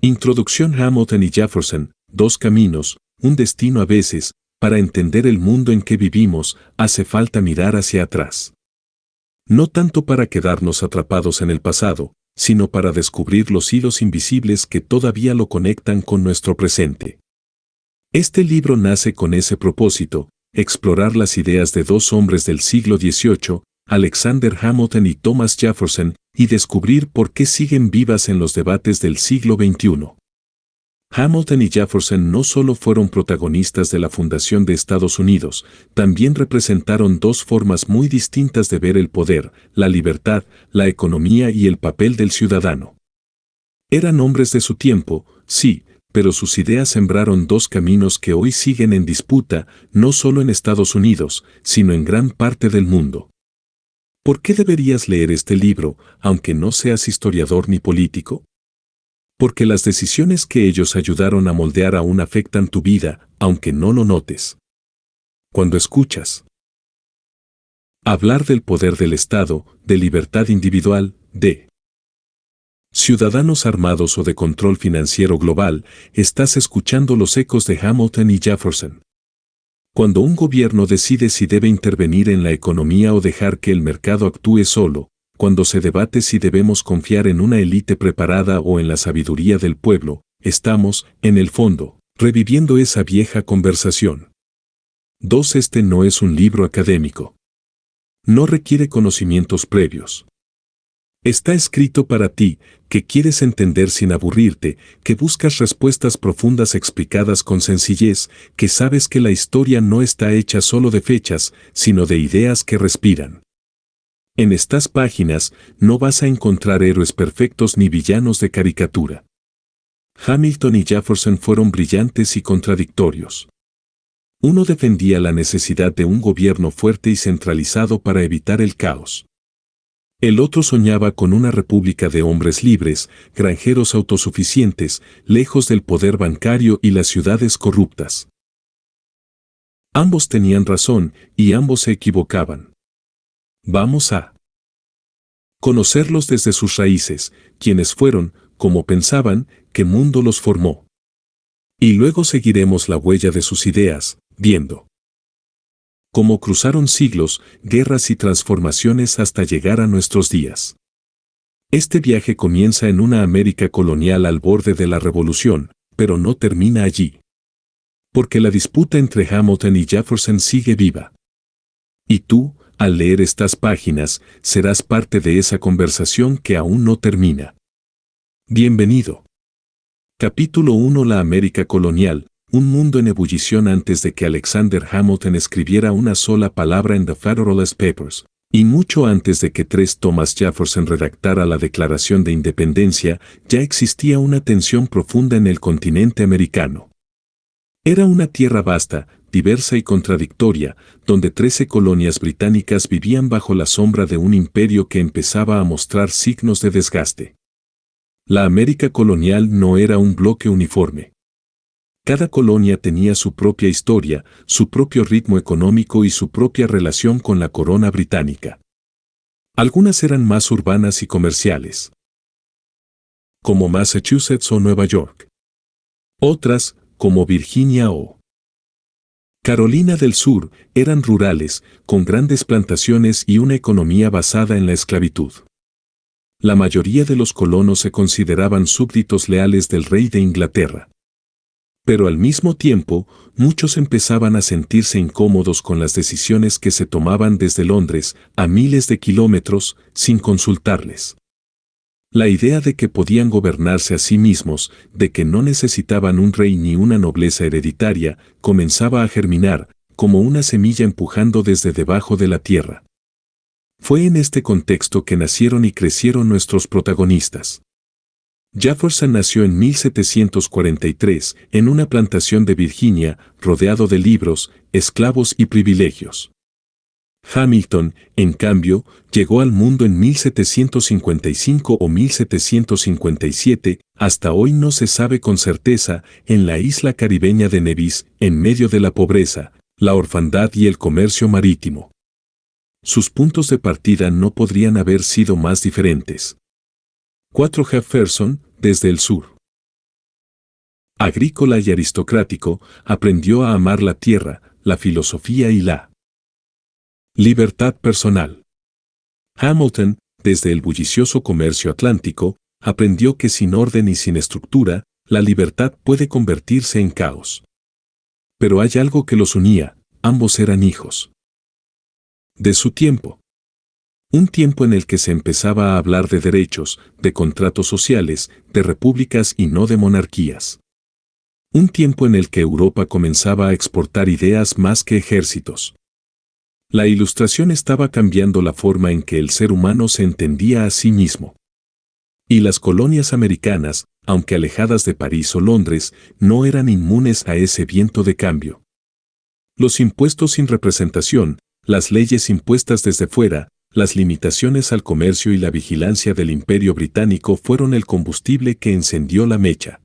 Introducción. Hamilton y Jefferson, dos caminos, un destino. A veces, para entender el mundo en que vivimos, hace falta mirar hacia atrás. No tanto para quedarnos atrapados en el pasado, sino para descubrir los hilos invisibles que todavía lo conectan con nuestro presente. Este libro nace con ese propósito: explorar las ideas de dos hombres del siglo XVIII, Alexander Hamilton y Thomas Jefferson, y descubrir por qué siguen vivas en los debates del siglo XXI. Hamilton y Jefferson no solo fueron protagonistas de la fundación de Estados Unidos, también representaron dos formas muy distintas de ver el poder, la libertad, la economía y el papel del ciudadano. Eran hombres de su tiempo, sí, pero sus ideas sembraron dos caminos que hoy siguen en disputa, no solo en Estados Unidos, sino en gran parte del mundo. ¿Por qué deberías leer este libro, aunque no seas historiador ni político? Porque las decisiones que ellos ayudaron a moldear aún afectan tu vida, aunque no lo notes. Cuando escuchas hablar del poder del Estado, de libertad individual, de ciudadanos armados o de control financiero global, estás escuchando los ecos de Hamilton y Jefferson. Cuando un gobierno decide si debe intervenir en la economía o dejar que el mercado actúe solo, cuando se debate si debemos confiar en una élite preparada o en la sabiduría del pueblo, estamos, en el fondo, reviviendo esa vieja conversación. 2. Este no es un libro académico. No requiere conocimientos previos. Está escrito para ti, que quieres entender sin aburrirte, que buscas respuestas profundas explicadas con sencillez, que sabes que la historia no está hecha solo de fechas, sino de ideas que respiran. En estas páginas no vas a encontrar héroes perfectos ni villanos de caricatura. Hamilton y Jefferson fueron brillantes y contradictorios. Uno defendía la necesidad de un gobierno fuerte y centralizado para evitar el caos. El otro soñaba con una república de hombres libres, granjeros autosuficientes, lejos del poder bancario y las ciudades corruptas. Ambos tenían razón y ambos se equivocaban. Vamos a conocerlos desde sus raíces, quiénes fueron, cómo pensaban, qué mundo los formó. Y luego seguiremos la huella de sus ideas, viendo cómo cruzaron siglos, guerras y transformaciones hasta llegar a nuestros días. Este viaje comienza en una América colonial al borde de la revolución, pero no termina allí. Porque la disputa entre Hamilton y Jefferson sigue viva. Y tú, al leer estas páginas, serás parte de esa conversación que aún no termina. Bienvenido. Capítulo 1. La América colonial. Un mundo en ebullición. Antes de que Alexander Hamilton escribiera una sola palabra en The Federalist Papers, y mucho antes de que Thomas Jefferson redactara la Declaración de Independencia, ya existía una tensión profunda en el continente americano. Era una tierra vasta, diversa y contradictoria, donde 13 colonias británicas vivían bajo la sombra de un imperio que empezaba a mostrar signos de desgaste. La América colonial no era un bloque uniforme. Cada colonia tenía su propia historia, su propio ritmo económico y su propia relación con la corona británica. Algunas eran más urbanas y comerciales, como Massachusetts o Nueva York. Otras, como Virginia o Carolina del Sur, eran rurales, con grandes plantaciones y una economía basada en la esclavitud. La mayoría de los colonos se consideraban súbditos leales del rey de Inglaterra. Pero al mismo tiempo, muchos empezaban a sentirse incómodos con las decisiones que se tomaban desde Londres, a miles de kilómetros, sin consultarles. La idea de que podían gobernarse a sí mismos, de que no necesitaban un rey ni una nobleza hereditaria, comenzaba a germinar, como una semilla empujando desde debajo de la tierra. Fue en este contexto que nacieron y crecieron nuestros protagonistas. Jefferson nació en 1743, en una plantación de Virginia, rodeado de libros, esclavos y privilegios. Hamilton, en cambio, llegó al mundo en 1755 o 1757, hasta hoy no se sabe con certeza, en la isla caribeña de Nevis, en medio de la pobreza, la orfandad y el comercio marítimo. Sus puntos de partida no podrían haber sido más diferentes. 4. Jefferson, desde el sur. Agrícola y aristocrático, aprendió a amar la tierra, la filosofía y la libertad personal. Hamilton, desde el bullicioso comercio atlántico, aprendió que sin orden y sin estructura, la libertad puede convertirse en caos. Pero hay algo que los unía, ambos eran hijos de su tiempo. Un tiempo en el que se empezaba a hablar de derechos, de contratos sociales, de repúblicas y no de monarquías. Un tiempo en el que Europa comenzaba a exportar ideas más que ejércitos. La Ilustración estaba cambiando la forma en que el ser humano se entendía a sí mismo. Y las colonias americanas, aunque alejadas de París o Londres, no eran inmunes a ese viento de cambio. Los impuestos sin representación, las leyes impuestas desde fuera, las limitaciones al comercio y la vigilancia del Imperio Británico fueron el combustible que encendió la mecha.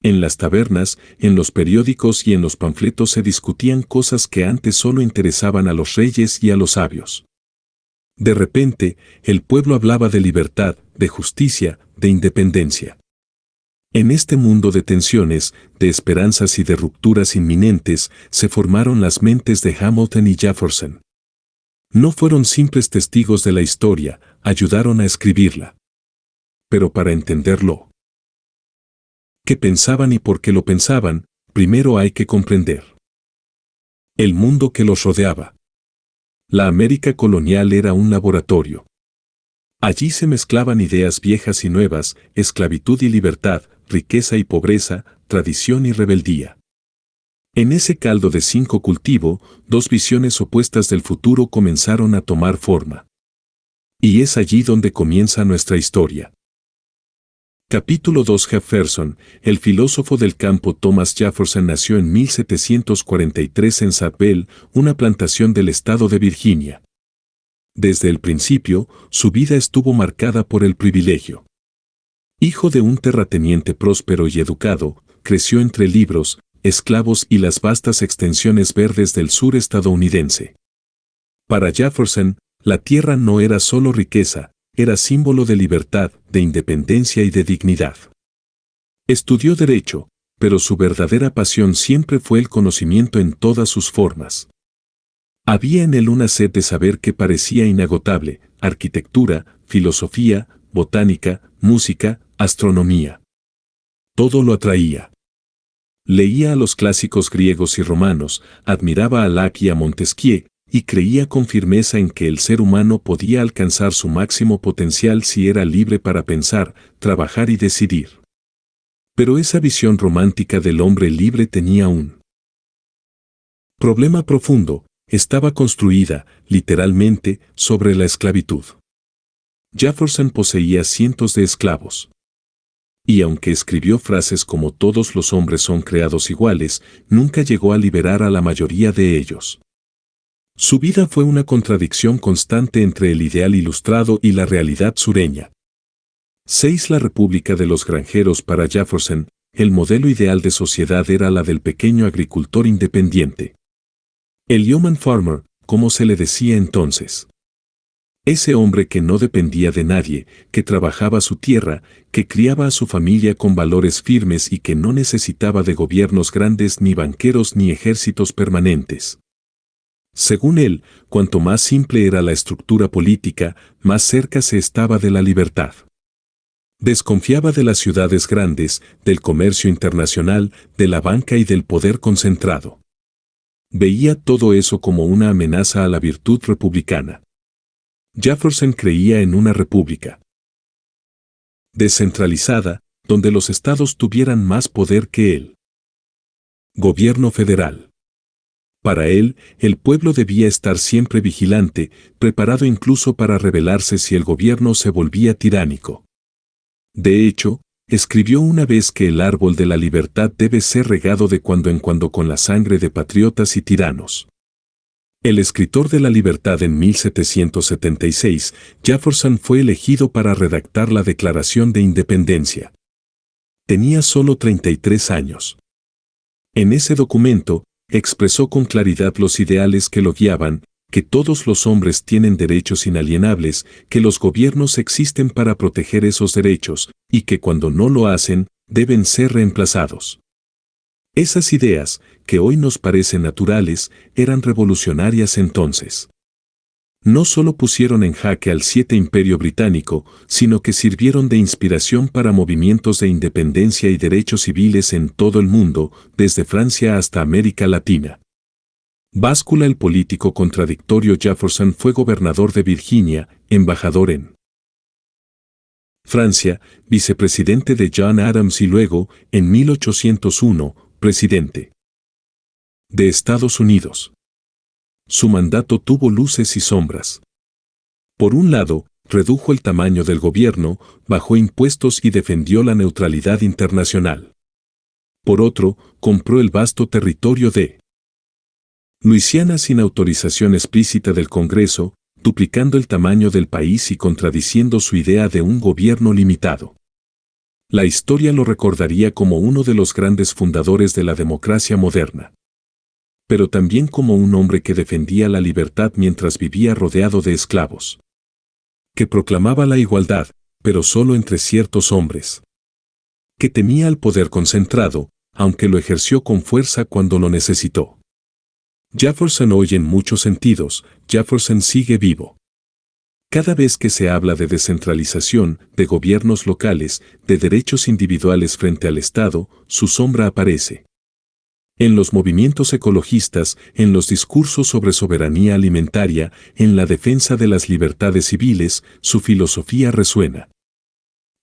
En las tabernas, en los periódicos y en los panfletos se discutían cosas que antes solo interesaban a los reyes y a los sabios. De repente, el pueblo hablaba de libertad, de justicia, de independencia. En este mundo de tensiones, de esperanzas y de rupturas inminentes, se formaron las mentes de Hamilton y Jefferson. No fueron simples testigos de la historia, ayudaron a escribirla. Pero para entenderlo, qué pensaban y por qué lo pensaban, primero hay que comprender el mundo que los rodeaba. La América colonial era un laboratorio. Allí se mezclaban ideas viejas y nuevas, esclavitud y libertad, riqueza y pobreza, tradición y rebeldía. En ese caldo de cinco cultivo, dos visiones opuestas del futuro comenzaron a tomar forma. Y es allí donde comienza nuestra historia. Capítulo 2. Jefferson, el filósofo del campo Thomas Jefferson nació en 1743 en Sackville, una plantación del estado de Virginia. Desde el principio, su vida estuvo marcada por el privilegio. Hijo de un terrateniente próspero y educado, creció entre libros, esclavos y las vastas extensiones verdes del sur estadounidense. Para Jefferson, la tierra no era solo riqueza, era símbolo de libertad, de independencia y de dignidad. Estudió Derecho, pero su verdadera pasión siempre fue el conocimiento en todas sus formas. Había en él una sed de saber que parecía inagotable: arquitectura, filosofía, botánica, música, astronomía. Todo lo atraía. Leía a los clásicos griegos y romanos, admiraba a Locke y a Montesquieu, y creía con firmeza en que el ser humano podía alcanzar su máximo potencial si era libre para pensar, trabajar y decidir. Pero esa visión romántica del hombre libre tenía un problema profundo: estaba construida, literalmente, sobre la esclavitud. Jefferson poseía cientos de esclavos. Y aunque escribió frases como "todos los hombres son creados iguales", nunca llegó a liberar a la mayoría de ellos. Su vida fue una contradicción constante entre el ideal ilustrado y la realidad sureña. 6. La República de los Granjeros. Para Jefferson, el modelo ideal de sociedad era la del pequeño agricultor independiente. El yeoman farmer, como se le decía entonces. Ese hombre que no dependía de nadie, que trabajaba su tierra, que criaba a su familia con valores firmes y que no necesitaba de gobiernos grandes, ni banqueros ni ejércitos permanentes. Según él, cuanto más simple era la estructura política, más cerca se estaba de la libertad. Desconfiaba de las ciudades grandes, del comercio internacional, de la banca y del poder concentrado. Veía todo eso como una amenaza a la virtud republicana. Jefferson creía en una república descentralizada, donde los estados tuvieran más poder que el gobierno federal. Para él, el pueblo debía estar siempre vigilante, preparado incluso para rebelarse si el gobierno se volvía tiránico. De hecho, escribió una vez que el árbol de la libertad debe ser regado de cuando en cuando con la sangre de patriotas y tiranos. El escritor de la libertad. En 1776, Jefferson fue elegido para redactar la Declaración de Independencia. Tenía solo 33 años. En ese documento, expresó con claridad los ideales que lo guiaban: que todos los hombres tienen derechos inalienables, que los gobiernos existen para proteger esos derechos, y que cuando no lo hacen, deben ser reemplazados. Esas ideas, que hoy nos parecen naturales, eran revolucionarias entonces. No solo pusieron en jaque al Siete Imperio Británico, sino que sirvieron de inspiración para movimientos de independencia y derechos civiles en todo el mundo, desde Francia hasta América Latina. Báscula. El político contradictorio Jefferson fue gobernador de Virginia, embajador en Francia, vicepresidente de John Adams y luego, en 1801, presidente de Estados Unidos. Su mandato tuvo luces y sombras. Por un lado, redujo el tamaño del gobierno, bajó impuestos y defendió la neutralidad internacional. Por otro, compró el vasto territorio de Luisiana sin autorización explícita del Congreso, duplicando el tamaño del país y contradiciendo su idea de un gobierno limitado. La historia lo recordaría como uno de los grandes fundadores de la democracia moderna, pero también como un hombre que defendía la libertad mientras vivía rodeado de esclavos, que proclamaba la igualdad, pero solo entre ciertos hombres, que temía el poder concentrado, aunque lo ejerció con fuerza cuando lo necesitó. Jefferson hoy en muchos sentidos, Jefferson sigue vivo. Cada vez que se habla de descentralización, de gobiernos locales, de derechos individuales frente al Estado, su sombra aparece. En los movimientos ecologistas, en los discursos sobre soberanía alimentaria, en la defensa de las libertades civiles, su filosofía resuena.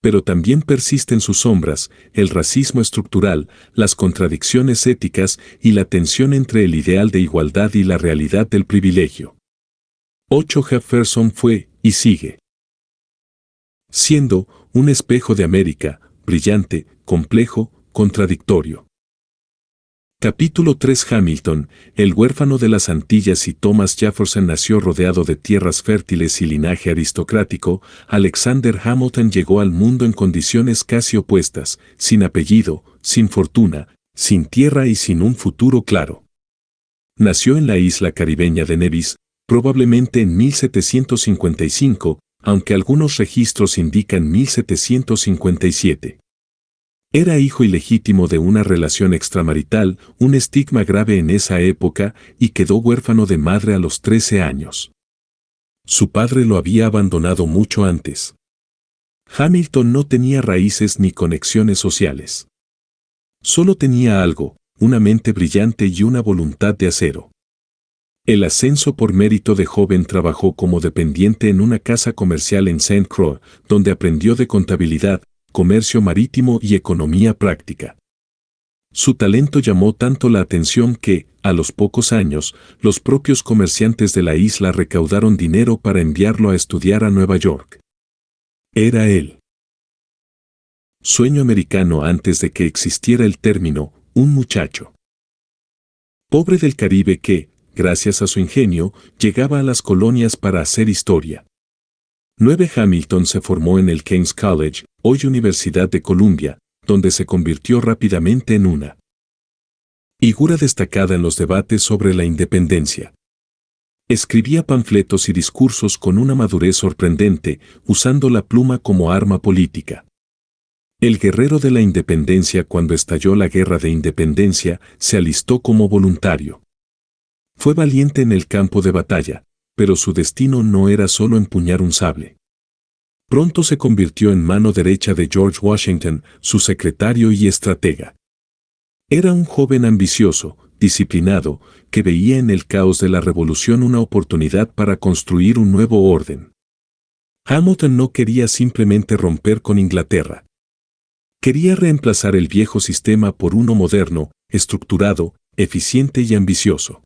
Pero también persisten sus sombras, el racismo estructural, las contradicciones éticas y la tensión entre el ideal de igualdad y la realidad del privilegio. 8. Jefferson fue, y sigue siendo, un espejo de América, brillante, complejo, contradictorio. Capítulo 3. Hamilton, el huérfano de las Antillas y Thomas Jefferson nació rodeado de tierras fértiles y linaje aristocrático. Alexander Hamilton llegó al mundo en condiciones casi opuestas, sin apellido, sin fortuna, sin tierra y sin un futuro claro. Nació en la isla caribeña de Nevis, probablemente en 1755, aunque algunos registros indican 1757. Era hijo ilegítimo de una relación extramarital, un estigma grave en esa época, y quedó huérfano de madre a los 13 años. Su padre lo había abandonado mucho antes. Hamilton no tenía raíces ni conexiones sociales. Solo tenía algo, una mente brillante y una voluntad de acero. El ascenso por mérito de joven trabajó como dependiente en una casa comercial en St. Croix, donde aprendió de contabilidad, comercio marítimo y economía práctica. Su talento llamó tanto la atención que, a los pocos años, los propios comerciantes de la isla recaudaron dinero para enviarlo a estudiar a Nueva York. Era el sueño americano antes de que existiera el término, un muchacho pobre del Caribe que, gracias a su ingenio, llegaba a las colonias para hacer historia. 9. Hamilton se formó en el King's College, hoy Universidad de Columbia, donde se convirtió rápidamente en una figura destacada en los debates sobre la independencia. Escribía panfletos y discursos con una madurez sorprendente, usando la pluma como arma política. El guerrero de la independencia cuando estalló la Guerra de Independencia, se alistó como voluntario. Fue valiente en el campo de batalla, pero su destino no era solo empuñar un sable. Pronto se convirtió en mano derecha de George Washington, su secretario y estratega. Era un joven ambicioso, disciplinado, que veía en el caos de la revolución una oportunidad para construir un nuevo orden. Hamilton no quería simplemente romper con Inglaterra. Quería reemplazar el viejo sistema por uno moderno, estructurado, eficiente y ambicioso.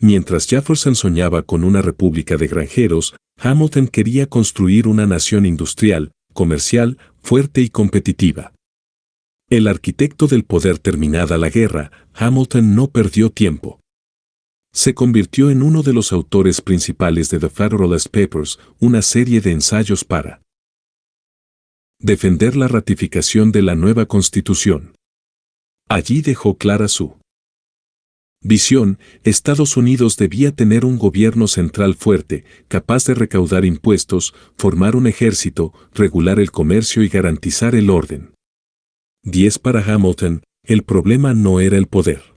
Mientras Jefferson soñaba con una república de granjeros, Hamilton quería construir una nación industrial, comercial, fuerte y competitiva. El arquitecto del poder terminada la guerra, Hamilton no perdió tiempo. Se convirtió en uno de los autores principales de The Federalist Papers, una serie de ensayos para defender la ratificación de la nueva Constitución. Allí dejó clara su visión. Estados Unidos debía tener un gobierno central fuerte, capaz de recaudar impuestos, formar un ejército, regular el comercio y garantizar el orden. 10 para Hamilton, el problema no era el poder.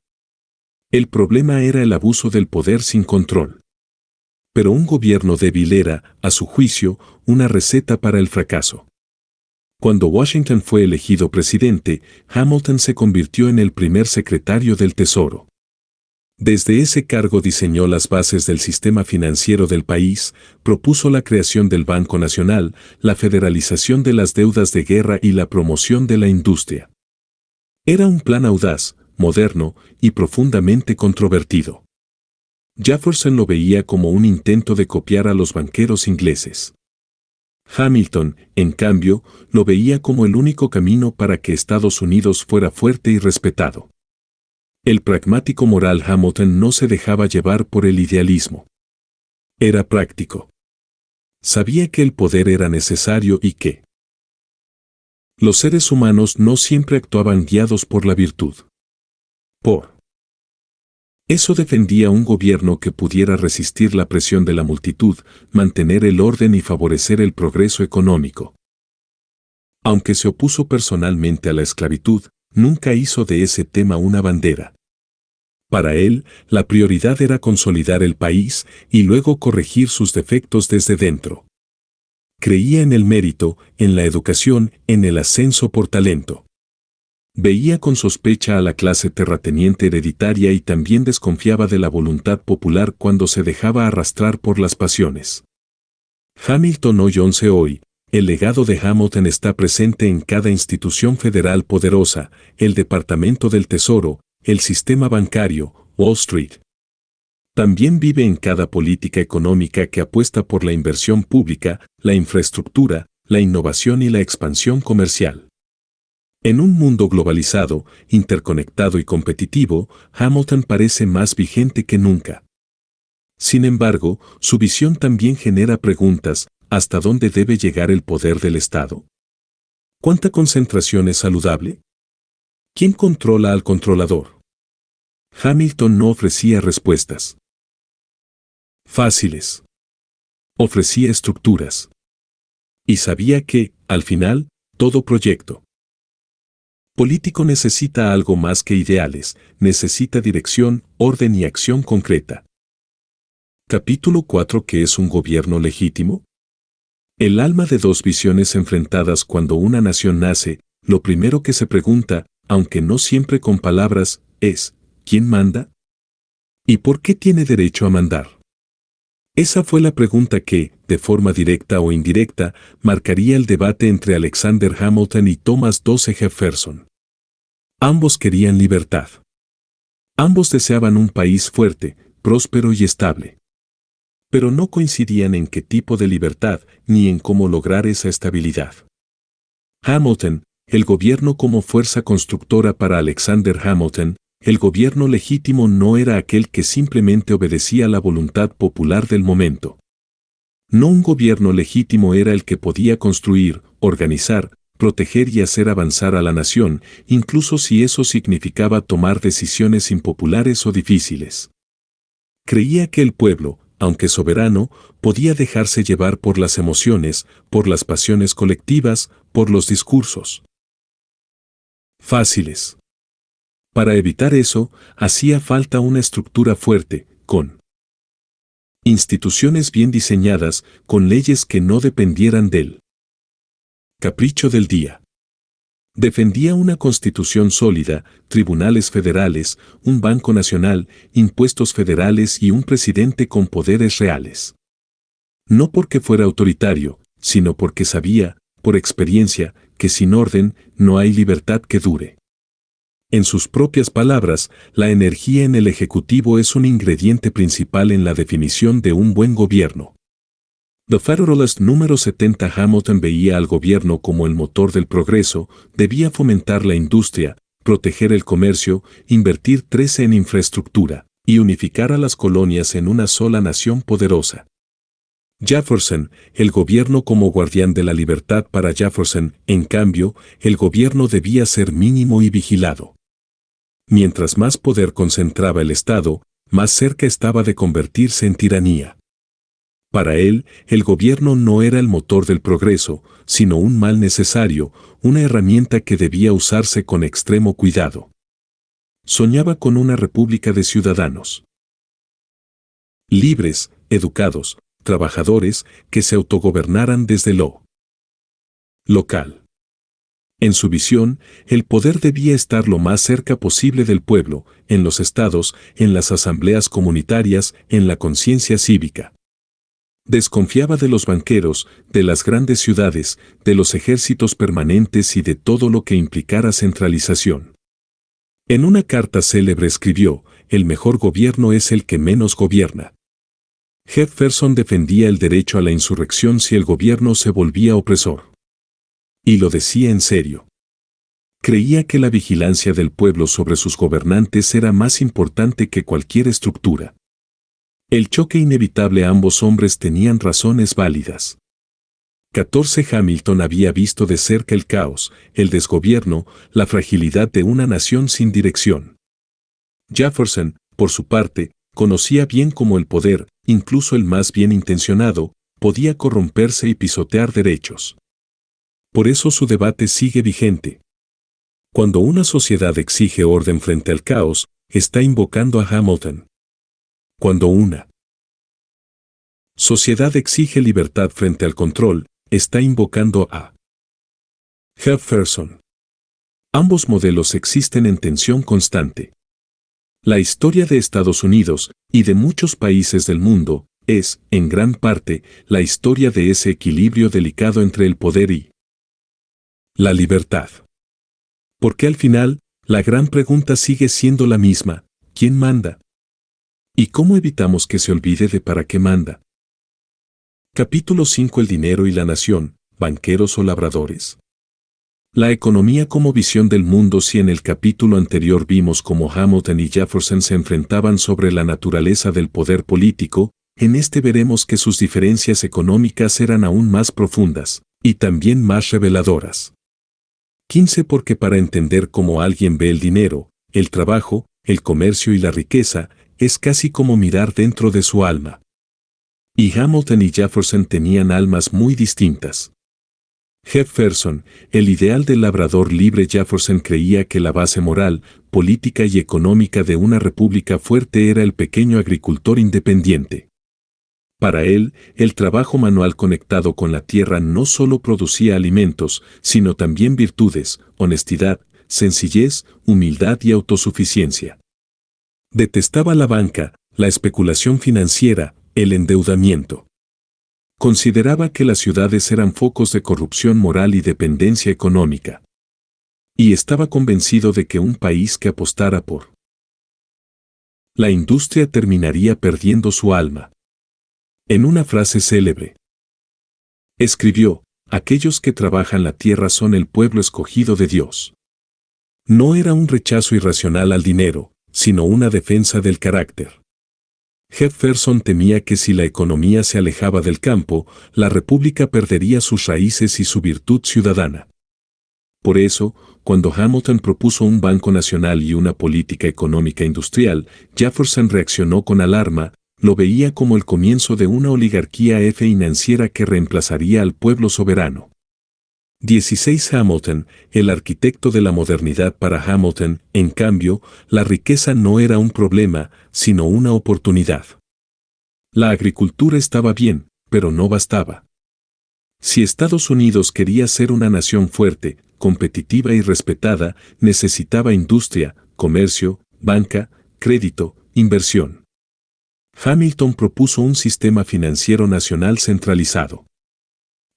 El problema era el abuso del poder sin control. Pero un gobierno débil era, a su juicio, una receta para el fracaso. Cuando Washington fue elegido presidente, Hamilton se convirtió en el primer secretario del Tesoro. Desde ese cargo diseñó las bases del sistema financiero del país, propuso la creación del Banco Nacional, la federalización de las deudas de guerra y la promoción de la industria. Era un plan audaz, moderno y profundamente controvertido. Jefferson lo veía como un intento de copiar a los banqueros ingleses. Hamilton, en cambio, lo veía como el único camino para que Estados Unidos fuera fuerte y respetado. El pragmático moral Hamilton no se dejaba llevar por el idealismo. Era práctico. Sabía que el poder era necesario y que los seres humanos no siempre actuaban guiados por la virtud. Por eso defendía un gobierno que pudiera resistir la presión de la multitud, mantener el orden y favorecer el progreso económico. Aunque se opuso personalmente a la esclavitud, nunca hizo de ese tema una bandera. Para él, la prioridad era consolidar el país y luego corregir sus defectos desde dentro. Creía en el mérito, en la educación, en el ascenso por talento. Veía con sospecha a la clase terrateniente hereditaria y también desconfiaba de la voluntad popular cuando se dejaba arrastrar por las pasiones. Hamilton hoy, el legado de Hamilton está presente en cada institución federal poderosa, el Departamento del Tesoro, el sistema bancario, Wall Street. También vive en cada política económica que apuesta por la inversión pública, la infraestructura, la innovación y la expansión comercial. En un mundo globalizado, interconectado y competitivo, Hamilton parece más vigente que nunca. Sin embargo, su visión también genera preguntas: ¿hasta dónde debe llegar el poder del Estado? ¿Cuánta concentración es saludable? ¿Quién controla al controlador? Hamilton no ofrecía respuestas fáciles. Ofrecía estructuras. Y sabía que, al final, todo proyecto político necesita algo más que ideales, necesita dirección, orden y acción concreta. Capítulo 4. ¿Qué es un gobierno legítimo? El alma de dos visiones enfrentadas. Cuando una nación nace, lo primero que se pregunta, aunque no siempre con palabras, es: ¿quién manda? ¿Y por qué tiene derecho a mandar? Esa fue la pregunta que, de forma directa o indirecta, marcaría el debate entre Alexander Hamilton y Thomas Dodge Jefferson. Ambos querían libertad. Ambos deseaban un país fuerte, próspero y estable. Pero no coincidían en qué tipo de libertad ni en cómo lograr esa estabilidad. Hamilton, el gobierno como fuerza constructora. Para Alexander Hamilton, el gobierno legítimo no era aquel que simplemente obedecía la voluntad popular del momento. No, un gobierno legítimo era el que podía construir, organizar, proteger y hacer avanzar a la nación, incluso si eso significaba tomar decisiones impopulares o difíciles. Creía que el pueblo, aunque soberano, podía dejarse llevar por las emociones, por las pasiones colectivas, por los discursos fáciles. Para evitar eso, hacía falta una estructura fuerte, con instituciones bien diseñadas, con leyes que no dependieran del capricho del día. Defendía una constitución sólida, tribunales federales, un banco nacional, impuestos federales y un presidente con poderes reales. No porque fuera autoritario, sino porque sabía, por experiencia, que sin orden no hay libertad que dure. En sus propias palabras, la energía en el Ejecutivo es un ingrediente principal en la definición de un buen gobierno. The Federalist número 70. Hamilton veía al gobierno como el motor del progreso, debía fomentar la industria, proteger el comercio, invertir 13 en infraestructura, y unificar a las colonias en una sola nación poderosa. Jefferson, el gobierno como guardián de la libertad. Para Jefferson, en cambio, el gobierno debía ser mínimo y vigilado. Mientras más poder concentraba el Estado, más cerca estaba de convertirse en tiranía. Para él, el gobierno no era el motor del progreso, sino un mal necesario, una herramienta que debía usarse con extremo cuidado. Soñaba con una república de ciudadanos libres, educados, trabajadores, que se autogobernaran desde lo local. En su visión, el poder debía estar lo más cerca posible del pueblo, en los estados, en las asambleas comunitarias, en la conciencia cívica. Desconfiaba de los banqueros, de las grandes ciudades, de los ejércitos permanentes y de todo lo que implicara centralización. En una carta célebre escribió: el mejor gobierno es el que menos gobierna. Jefferson defendía el derecho a la insurrección si el gobierno se volvía opresor. Y lo decía en serio. Creía que la vigilancia del pueblo sobre sus gobernantes era más importante que cualquier estructura. El choque inevitable. Ambos hombres tenían razones válidas. 14 Hamilton había visto de cerca el caos, el desgobierno, la fragilidad de una nación sin dirección. Jefferson, por su parte, conocía bien cómo el poder, incluso el más bien intencionado, podía corromperse y pisotear derechos. Por eso su debate sigue vigente. Cuando una sociedad exige orden frente al caos, está invocando a Hamilton. Cuando una sociedad exige libertad frente al control, está invocando a Jefferson. Ambos modelos existen en tensión constante. La historia de Estados Unidos, y de muchos países del mundo, es, en gran parte, la historia de ese equilibrio delicado entre el poder y la libertad. Porque al final, la gran pregunta sigue siendo la misma: ¿quién manda? ¿Y cómo evitamos que se olvide de para qué manda? Capítulo 5: El dinero y la nación, banqueros o labradores. La economía como visión del mundo. Si en el capítulo anterior vimos cómo Hamilton y Jefferson se enfrentaban sobre la naturaleza del poder político, en este veremos que sus diferencias económicas eran aún más profundas, y también más reveladoras. 15 Porque para entender cómo alguien ve el dinero, el trabajo, el comercio y la riqueza, es casi como mirar dentro de su alma. Y Hamilton y Jefferson tenían almas muy distintas. Jefferson, el ideal del labrador libre. Jefferson creía que la base moral, política y económica de una república fuerte era el pequeño agricultor independiente. Para él, el trabajo manual conectado con la tierra no solo producía alimentos, sino también virtudes, honestidad, sencillez, humildad y autosuficiencia. Detestaba la banca, la especulación financiera, el endeudamiento. Consideraba que las ciudades eran focos de corrupción moral y dependencia económica. Y estaba convencido de que un país que apostara por la industria terminaría perdiendo su alma. En una frase célebre, escribió: aquellos que trabajan la tierra son el pueblo escogido de Dios. No era un rechazo irracional al dinero, sino una defensa del carácter. Jefferson temía que si la economía se alejaba del campo, la república perdería sus raíces y su virtud ciudadana. Por eso, cuando Hamilton propuso un banco nacional y una política económica industrial, Jefferson reaccionó con alarma. Lo veía como el comienzo de una oligarquía financiera que reemplazaría al pueblo soberano. 16 Hamilton, el arquitecto de la modernidad. Para Hamilton, en cambio, la riqueza no era un problema, sino una oportunidad. La agricultura estaba bien, pero no bastaba. Si Estados Unidos quería ser una nación fuerte, competitiva y respetada, necesitaba industria, comercio, banca, crédito, inversión. Hamilton propuso un sistema financiero nacional centralizado.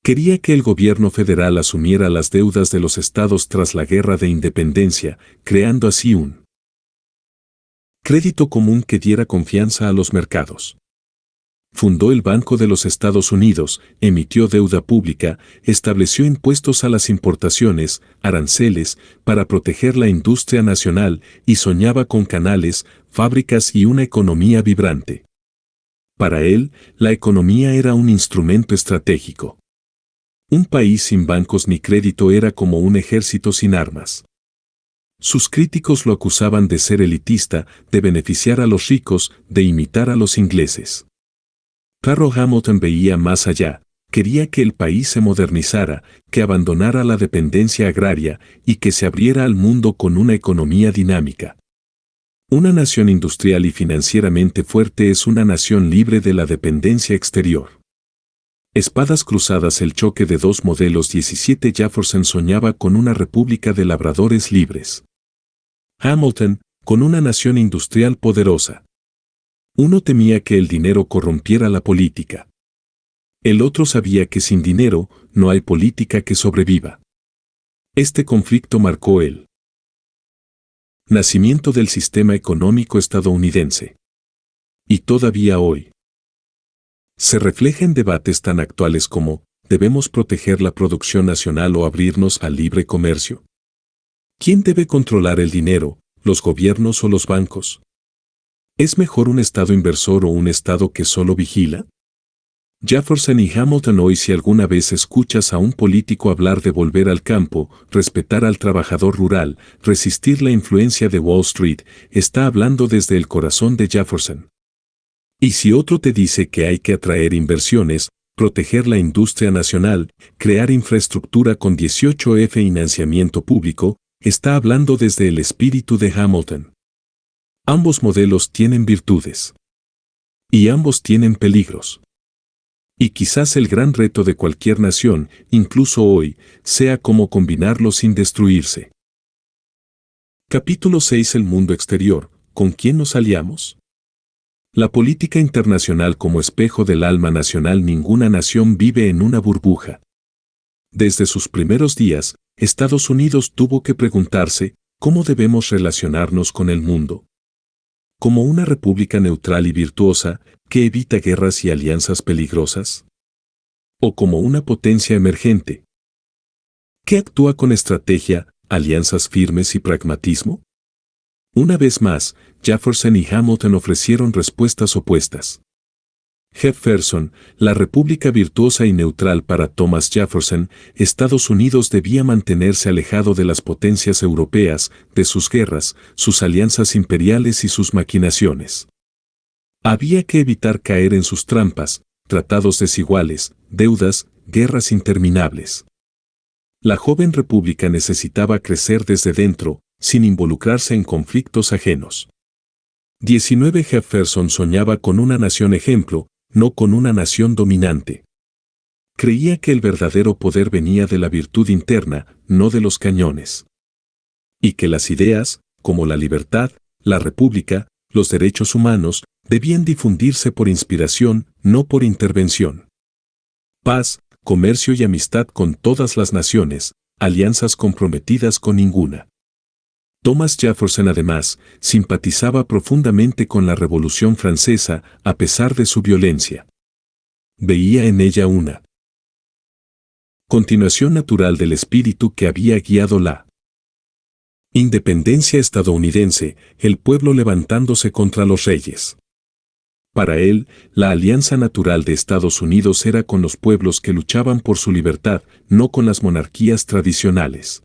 Quería que el gobierno federal asumiera las deudas de los estados tras la Guerra de Independencia, creando así un crédito común que diera confianza a los mercados. Fundó el Banco de los Estados Unidos, emitió deuda pública, estableció impuestos a las importaciones, aranceles, para proteger la industria nacional y soñaba con canales, fábricas y una economía vibrante. Para él, la economía era un instrumento estratégico. Un país sin bancos ni crédito era como un ejército sin armas. Sus críticos lo acusaban de ser elitista, de beneficiar a los ricos, de imitar a los ingleses. Pero Hamilton veía más allá, quería que el país se modernizara, que abandonara la dependencia agraria y que se abriera al mundo con una economía dinámica. Una nación industrial y financieramente fuerte es una nación libre de la dependencia exterior. Espadas cruzadas, el choque de dos modelos. 17 Jefferson soñaba con una república de labradores libres. Hamilton, con una nación industrial poderosa. Uno temía que el dinero corrompiera la política. El otro sabía que sin dinero no hay política que sobreviva. Este conflicto marcó el nacimiento del sistema económico estadounidense. Y todavía hoy se refleja en debates tan actuales como: ¿debemos proteger la producción nacional o abrirnos al libre comercio? ¿Quién debe controlar el dinero, los gobiernos o los bancos? ¿Es mejor un Estado inversor o un Estado que solo vigila? Jefferson y Hamilton. Hoy, si alguna vez escuchas a un político hablar de volver al campo, respetar al trabajador rural, resistir la influencia de Wall Street, está hablando desde el corazón de Jefferson. Y si otro te dice que hay que atraer inversiones, proteger la industria nacional, crear infraestructura con 18F y financiamiento público, está hablando desde el espíritu de Hamilton. Ambos modelos tienen virtudes. Y ambos tienen peligros. Y quizás el gran reto de cualquier nación, incluso hoy, sea cómo combinarlos sin destruirse. Capítulo 6. El mundo exterior. ¿Con quién nos aliamos? La política internacional como espejo del alma nacional. Ninguna nación vive en una burbuja. Desde sus primeros días, Estados Unidos tuvo que preguntarse: ¿cómo debemos relacionarnos con el mundo? ¿Como una república neutral y virtuosa, que evita guerras y alianzas peligrosas? ¿O como una potencia emergente, que actúa con estrategia, alianzas firmes y pragmatismo? Una vez más, Jefferson y Hamilton ofrecieron respuestas opuestas. Jefferson, la república virtuosa y neutral. Para Thomas Jefferson, Estados Unidos debía mantenerse alejado de las potencias europeas, de sus guerras, sus alianzas imperiales y sus maquinaciones. Había que evitar caer en sus trampas: tratados desiguales, deudas, guerras interminables. La joven república necesitaba crecer desde dentro, sin involucrarse en conflictos ajenos. 19 Jefferson soñaba con una nación ejemplo, no con una nación dominante. Creía que el verdadero poder venía de la virtud interna, no de los cañones. Y que las ideas, como la libertad, la república, los derechos humanos, debían difundirse por inspiración, no por intervención. Paz, comercio y amistad con todas las naciones, alianzas comprometidas con ninguna. Thomas Jefferson, además, simpatizaba profundamente con la Revolución Francesa, a pesar de su violencia. Veía en ella una continuación natural del espíritu que había guiado la independencia estadounidense, el pueblo levantándose contra los reyes. Para él, la alianza natural de Estados Unidos era con los pueblos que luchaban por su libertad, no con las monarquías tradicionales.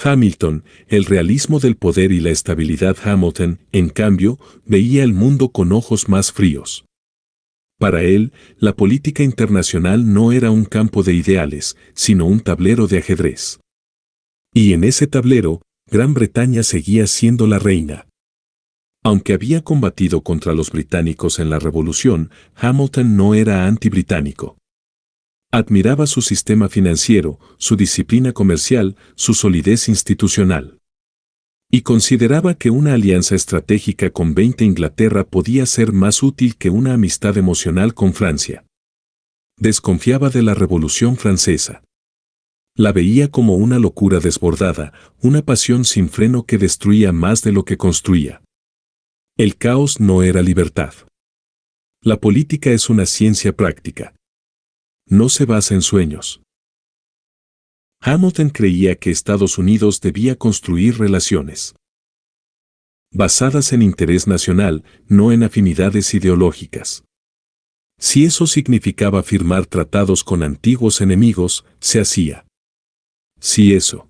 Hamilton, el realismo del poder y la estabilidad. Hamilton, en cambio, veía el mundo con ojos más fríos. Para él, la política internacional no era un campo de ideales, sino un tablero de ajedrez. Y en ese tablero, Gran Bretaña seguía siendo la reina. Aunque había combatido contra los británicos en la Revolución, Hamilton no era antibritánico. Admiraba su sistema financiero, su disciplina comercial, su solidez institucional. Y consideraba que una alianza estratégica con 20 Inglaterra podía ser más útil que una amistad emocional con Francia. Desconfiaba de la Revolución Francesa. La veía como una locura desbordada, una pasión sin freno que destruía más de lo que construía. El caos no era libertad. La política es una ciencia práctica. No se basa en sueños. Hamilton creía que Estados Unidos debía construir relaciones basadas en interés nacional, no en afinidades ideológicas. Si eso significaba firmar tratados con antiguos enemigos, se hacía. Si eso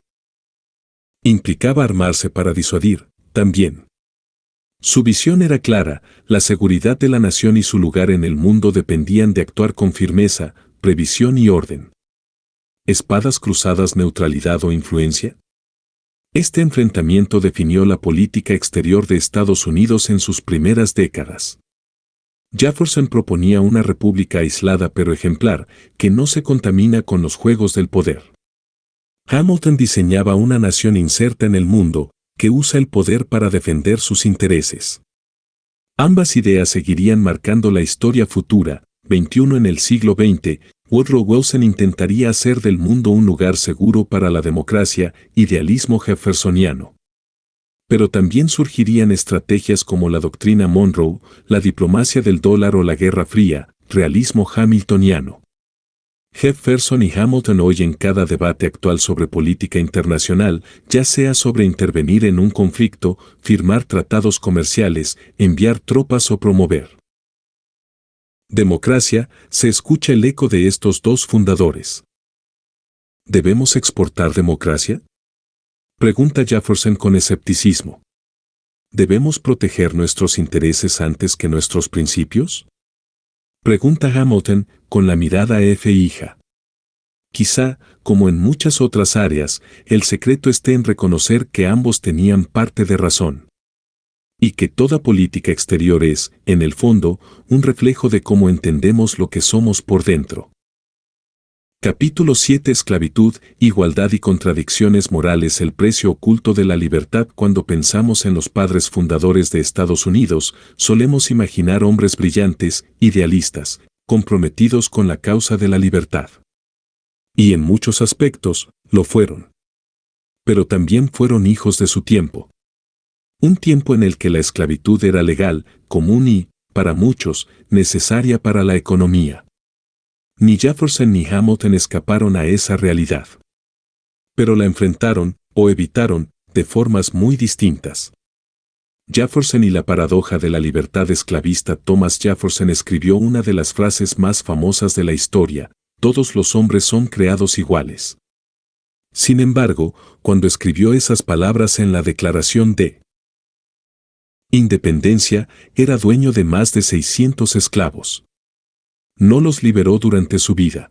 implicaba armarse para disuadir, también. Su visión era clara, la seguridad de la nación y su lugar en el mundo dependían de actuar con firmeza, previsión y orden. ¿Espadas cruzadas, neutralidad o influencia? Este enfrentamiento definió la política exterior de Estados Unidos en sus primeras décadas. Jefferson proponía una república aislada pero ejemplar, que no se contamina con los juegos del poder. Hamilton diseñaba una nación inserta en el mundo, que usa el poder para defender sus intereses. Ambas ideas seguirían marcando la historia futura. 21 En el siglo XX, Woodrow Wilson intentaría hacer del mundo un lugar seguro para la democracia, idealismo jeffersoniano. Pero también surgirían estrategias como la doctrina Monroe, la diplomacia del dólar o la Guerra Fría, realismo hamiltoniano. Jefferson y Hamilton hoy en cada debate actual sobre política internacional, ya sea sobre intervenir en un conflicto, firmar tratados comerciales, enviar tropas o promover democracia, se escucha el eco de estos dos fundadores. ¿Debemos exportar democracia? Pregunta Jefferson con escepticismo. ¿Debemos proteger nuestros intereses antes que nuestros principios? Pregunta Hamilton con la mirada fija. Quizá, como en muchas otras áreas, el secreto esté en reconocer que ambos tenían parte de razón. Y que toda política exterior es, en el fondo, un reflejo de cómo entendemos lo que somos por dentro. Capítulo 7 Esclavitud, igualdad y contradicciones morales. El precio oculto de la libertad. Cuando pensamos en los padres fundadores de Estados Unidos, solemos imaginar hombres brillantes, idealistas, comprometidos con la causa de la libertad. Y en muchos aspectos, lo fueron. Pero también fueron hijos de su tiempo. Un tiempo en el que la esclavitud era legal, común y, para muchos, necesaria para la economía. Ni Jefferson ni Hamilton escaparon a esa realidad. Pero la enfrentaron, o evitaron, de formas muy distintas. Jefferson y la paradoja de la libertad esclavista. Thomas Jefferson escribió una de las frases más famosas de la historia: todos los hombres son creados iguales. Sin embargo, cuando escribió esas palabras en la Declaración de Independencia, era dueño de más de 600 esclavos. No los liberó durante su vida.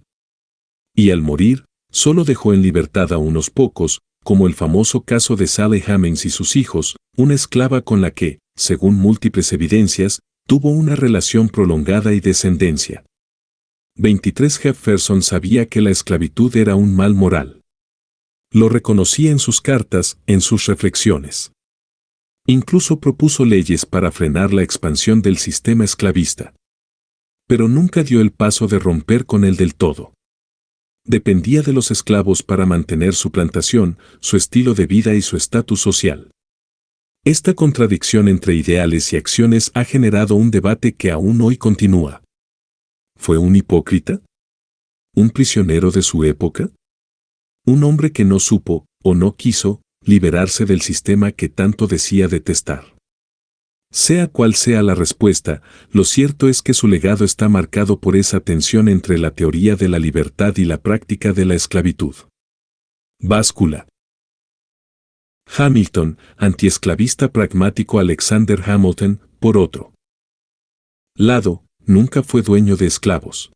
Y al morir, solo dejó en libertad a unos pocos, como el famoso caso de Sally Hemings y sus hijos, una esclava con la que, según múltiples evidencias, tuvo una relación prolongada y descendencia. 23 Jefferson sabía que la esclavitud era un mal moral. Lo reconocía en sus cartas, en sus reflexiones. Incluso propuso leyes para frenar la expansión del sistema esclavista. Pero nunca dio el paso de romper con él del todo. Dependía de los esclavos para mantener su plantación, su estilo de vida y su estatus social. Esta contradicción entre ideales y acciones ha generado un debate que aún hoy continúa. ¿Fue un hipócrita? ¿Un prisionero de su época? ¿Un hombre que no supo, o no quiso, liberarse del sistema que tanto decía detestar? Sea cual sea la respuesta, lo cierto es que su legado está marcado por esa tensión entre la teoría de la libertad y la práctica de la esclavitud. Báscula. Hamilton, antiesclavista pragmático. Alexander Hamilton, por otro lado, nunca fue dueño de esclavos.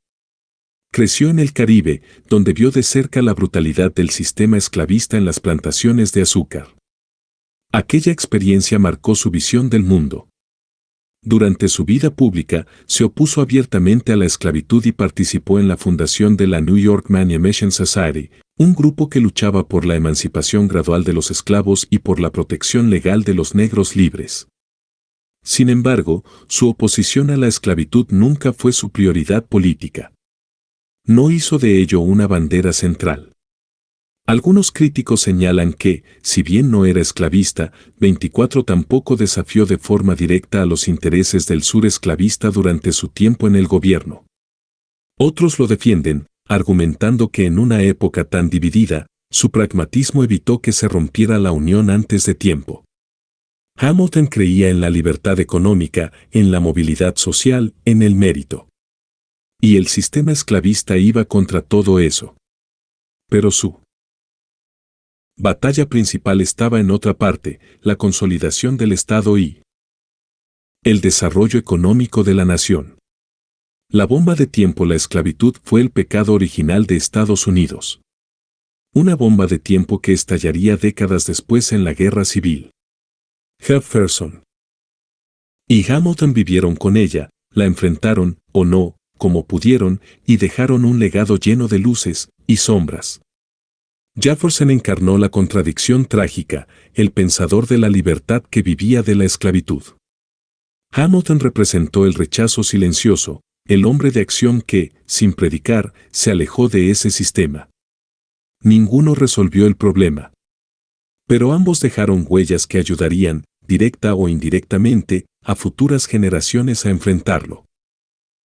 Creció en el Caribe, donde vio de cerca la brutalidad del sistema esclavista en las plantaciones de azúcar. Aquella experiencia marcó su visión del mundo. Durante su vida pública, se opuso abiertamente a la esclavitud y participó en la fundación de la New York Manumission Society, un grupo que luchaba por la emancipación gradual de los esclavos y por la protección legal de los negros libres. Sin embargo, su oposición a la esclavitud nunca fue su prioridad política. No hizo de ello una bandera central. Algunos críticos señalan que, si bien no era esclavista, 24 tampoco desafió de forma directa a los intereses del sur esclavista durante su tiempo en el gobierno. Otros lo defienden, argumentando que en una época tan dividida, su pragmatismo evitó que se rompiera la unión antes de tiempo. Hamilton creía en la libertad económica, en la movilidad social, en el mérito. Y el sistema esclavista iba contra todo eso. Pero su batalla principal estaba en otra parte, la consolidación del Estado y El desarrollo económico de la nación. La bomba de tiempo. La esclavitud fue el pecado original de Estados Unidos. Una bomba de tiempo que estallaría décadas después en la Guerra Civil. Jefferson y Hamilton vivieron con ella, la enfrentaron, o no, como pudieron, y dejaron un legado lleno de luces y sombras. Jefferson encarnó la contradicción trágica, el pensador de la libertad que vivía de la esclavitud. Hamilton representó el rechazo silencioso, el hombre de acción que, sin predicar, se alejó de ese sistema. Ninguno resolvió el problema. Pero ambos dejaron huellas que ayudarían, directa o indirectamente, a futuras generaciones a enfrentarlo.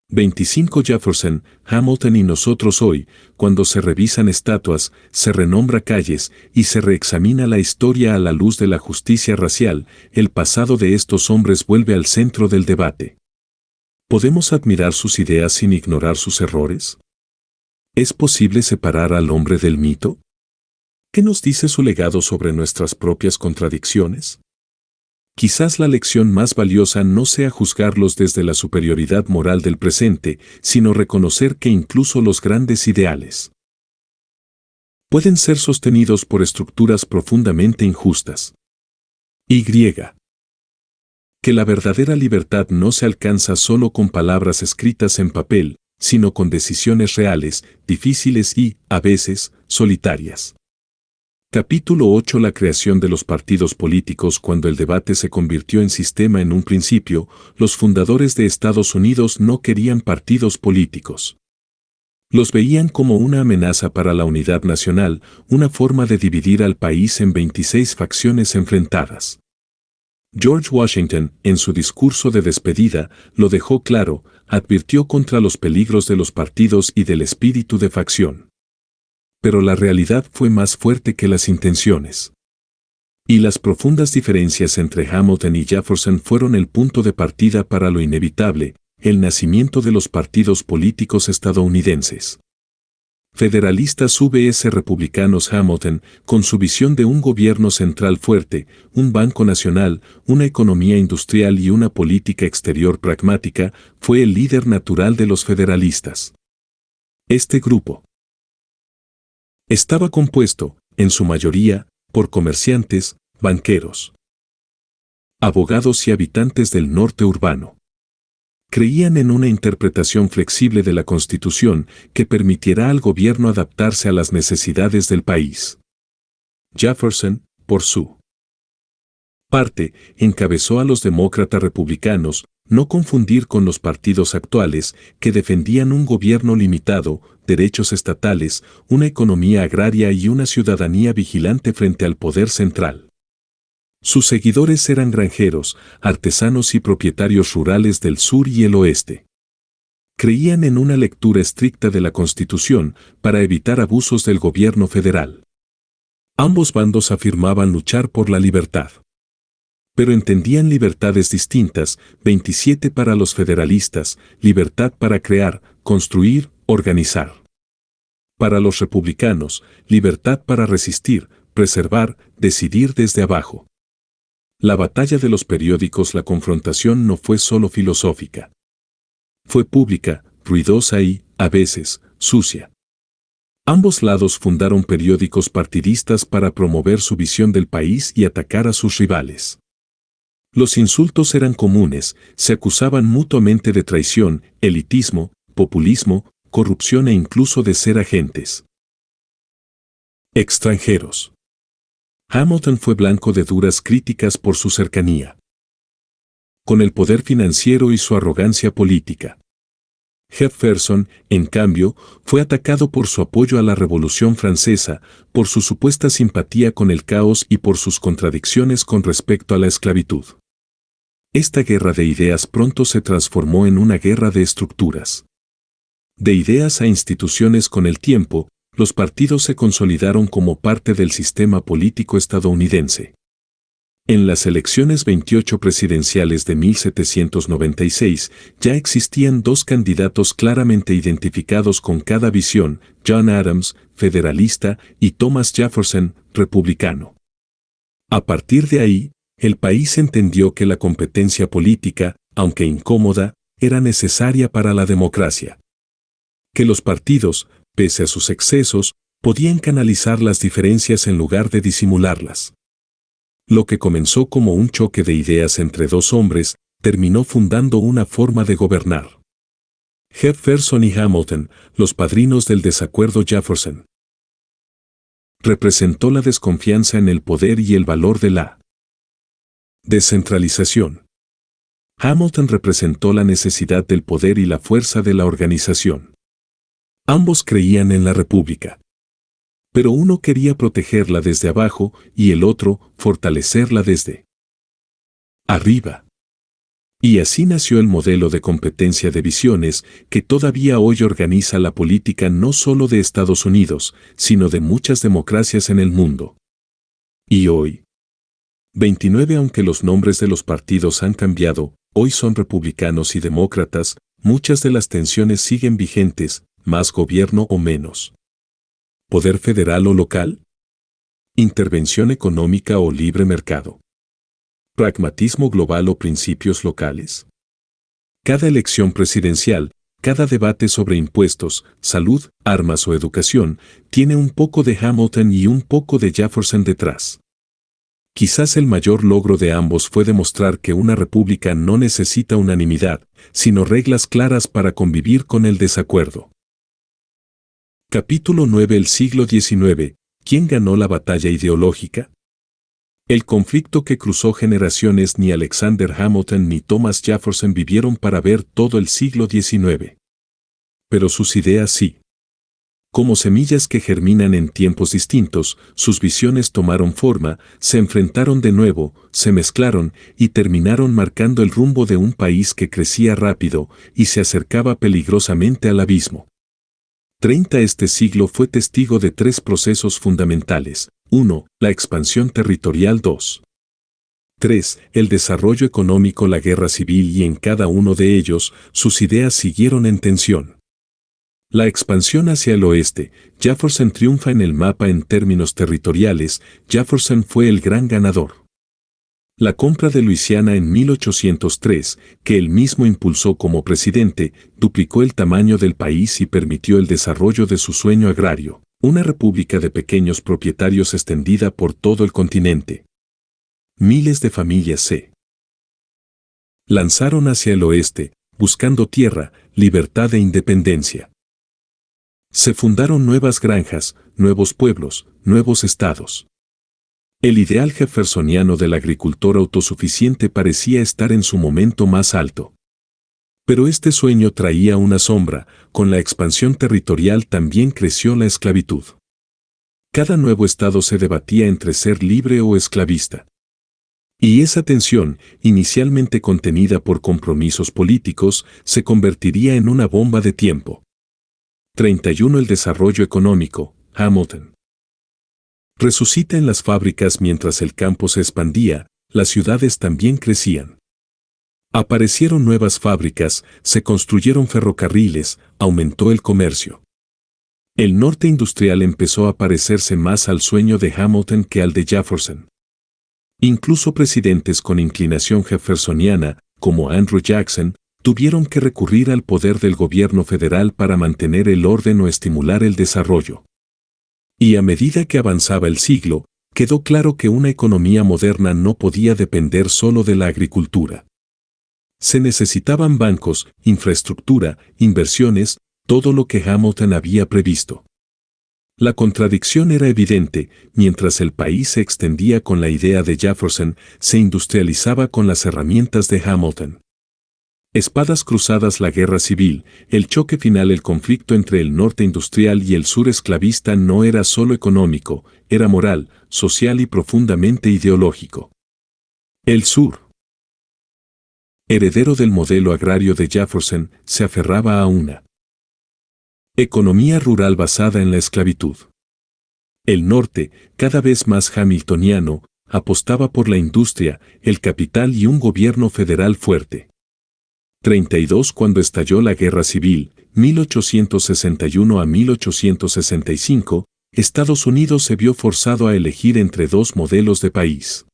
25 Jefferson, Hamilton y nosotros hoy, cuando se revisan estatuas, se renombra calles y se reexamina la historia a la luz de la justicia racial, el pasado de estos hombres vuelve al centro del debate. ¿Podemos admirar sus ideas sin ignorar sus errores? ¿Es posible separar al hombre del mito? ¿Qué nos dice su legado sobre nuestras propias contradicciones? Quizás la lección más valiosa no sea juzgarlos desde la superioridad moral del presente, sino reconocer que incluso los grandes ideales pueden ser sostenidos por estructuras profundamente injustas. Y. Que la verdadera libertad no se alcanza solo con palabras escritas en papel, sino con decisiones reales, difíciles y, a veces, solitarias. Capítulo 8. La creación de los partidos políticos. Cuando el debate se convirtió en sistema en un principio, los fundadores de Estados Unidos no querían partidos políticos. Los veían como una amenaza para la unidad nacional, una forma de dividir al país en 26 facciones enfrentadas. George Washington, en su discurso de despedida, lo dejó claro, advirtió contra los peligros de los partidos y del espíritu de facción. Pero la realidad fue más fuerte que las intenciones. Y las profundas diferencias entre Hamilton y Jefferson fueron el punto de partida para lo inevitable, el nacimiento de los partidos políticos estadounidenses. Federalistas vs republicanos. Hamilton, con su visión de un gobierno central fuerte, un banco nacional, una economía industrial y una política exterior pragmática, fue el líder natural de los federalistas. Este grupo estaba compuesto, en su mayoría, por comerciantes, banqueros, abogados y habitantes del norte urbano. Creían en una interpretación flexible de la Constitución que permitiera al gobierno adaptarse a las necesidades del país. Jefferson, por su parte, encabezó a los demócratas republicanos, no confundir con los partidos actuales, que defendían un gobierno limitado, derechos estatales, una economía agraria y una ciudadanía vigilante frente al poder central. Sus seguidores eran granjeros, artesanos y propietarios rurales del sur y el oeste. Creían en una lectura estricta de la Constitución para evitar abusos del gobierno federal. Ambos bandos afirmaban luchar por la libertad. Pero entendían libertades distintas, 27 para los federalistas, libertad para crear, construir, organizar. Para los republicanos, libertad para resistir, preservar, decidir desde abajo. La batalla de los periódicos. La confrontación no fue solo filosófica. Fue pública, ruidosa y, a veces, sucia. Ambos lados fundaron periódicos partidistas para promover su visión del país y atacar a sus rivales. Los insultos eran comunes, se acusaban mutuamente de traición, elitismo, populismo, corrupción e incluso de ser agentes extranjeros. Hamilton fue blanco de duras críticas por su cercanía con el poder financiero y su arrogancia política. Jefferson, en cambio, fue atacado por su apoyo a la Revolución Francesa, por su supuesta simpatía con el caos y por sus contradicciones con respecto a la esclavitud. Esta guerra de ideas pronto se transformó en una guerra de estructuras. De ideas a instituciones. Con el tiempo, los partidos se consolidaron como parte del sistema político estadounidense. En las elecciones 28 presidenciales de 1796 ya existían dos candidatos claramente identificados con cada visión, John Adams, federalista, y Thomas Jefferson, republicano. A partir de ahí, el país entendió que la competencia política, aunque incómoda, era necesaria para la democracia. Que los partidos, pese a sus excesos, podían canalizar las diferencias en lugar de disimularlas. Lo que comenzó como un choque de ideas entre dos hombres, terminó fundando una forma de gobernar. Jefferson y Hamilton, los padrinos del desacuerdo Jefferson. Representó la desconfianza en el poder y el valor de la descentralización. Hamilton representó la necesidad del poder y la fuerza de la organización. Ambos creían en la república. Pero uno quería protegerla desde abajo y el otro fortalecerla desde arriba. Y así nació el modelo de competencia de visiones que todavía hoy organiza la política no solo de Estados Unidos, sino de muchas democracias en el mundo. Y hoy, 29 aunque los nombres de los partidos han cambiado, hoy son republicanos y demócratas, muchas de las tensiones siguen vigentes, más gobierno o menos. ¿Poder federal o local? ¿Intervención económica o libre mercado? ¿Pragmatismo global o principios locales? Cada elección presidencial, cada debate sobre impuestos, salud, armas o educación, tiene un poco de Hamilton y un poco de Jefferson detrás. Quizás el mayor logro de ambos fue demostrar que una república no necesita unanimidad, sino reglas claras para convivir con el desacuerdo. Capítulo 9. El siglo XIX. ¿Quién ganó la batalla ideológica? El conflicto que cruzó generaciones ni Alexander Hamilton ni Thomas Jefferson vivieron para ver todo el siglo XIX. Pero sus ideas sí. Como semillas que germinan en tiempos distintos, sus visiones tomaron forma, se enfrentaron de nuevo, se mezclaron y terminaron marcando el rumbo de un país que crecía rápido y se acercaba peligrosamente al abismo. Este siglo fue testigo de tres procesos fundamentales. 1. La expansión territorial. 2. 3. El desarrollo económico, la guerra civil, y en cada uno de ellos, sus ideas siguieron en tensión. La expansión hacia el oeste. Jefferson triunfa en el mapa en términos territoriales. Jefferson fue el gran ganador. La compra de Luisiana en 1803, que él mismo impulsó como presidente, duplicó el tamaño del país y permitió el desarrollo de su sueño agrario, una república de pequeños propietarios extendida por todo el continente. Miles de familias se lanzaron hacia el oeste, buscando tierra, libertad e independencia. Se fundaron nuevas granjas, nuevos pueblos, nuevos estados. El ideal jeffersoniano del agricultor autosuficiente parecía estar en su momento más alto. Pero este sueño traía una sombra, con la expansión territorial también creció la esclavitud. Cada nuevo estado se debatía entre ser libre o esclavista. Y esa tensión, inicialmente contenida por compromisos políticos, se convertiría en una bomba de tiempo. 31. El desarrollo económico. Hamilton resucita en las fábricas mientras el campo se expandía, las ciudades también crecían. Aparecieron nuevas fábricas, se construyeron ferrocarriles, aumentó el comercio. El norte industrial empezó a parecerse más al sueño de Hamilton que al de Jefferson. Incluso presidentes con inclinación jeffersoniana, como Andrew Jackson, tuvieron que recurrir al poder del gobierno federal para mantener el orden o estimular el desarrollo. Y a medida que avanzaba el siglo, quedó claro que una economía moderna no podía depender solo de la agricultura. Se necesitaban bancos, infraestructura, inversiones, todo lo que Hamilton había previsto. La contradicción era evidente, mientras el país se extendía con la idea de Jefferson, se industrializaba con las herramientas de Hamilton. Espadas cruzadas, la guerra civil, el choque final, el conflicto entre el norte industrial y el sur esclavista no era solo económico, era moral, social y profundamente ideológico. El sur, heredero del modelo agrario de Jefferson, se aferraba a una economía rural basada en la esclavitud. El norte, cada vez más hamiltoniano, apostaba por la industria, el capital y un gobierno federal fuerte. 32. Cuando estalló la Guerra Civil, 1861 a 1865, Estados Unidos se vio forzado a elegir entre dos modelos de país.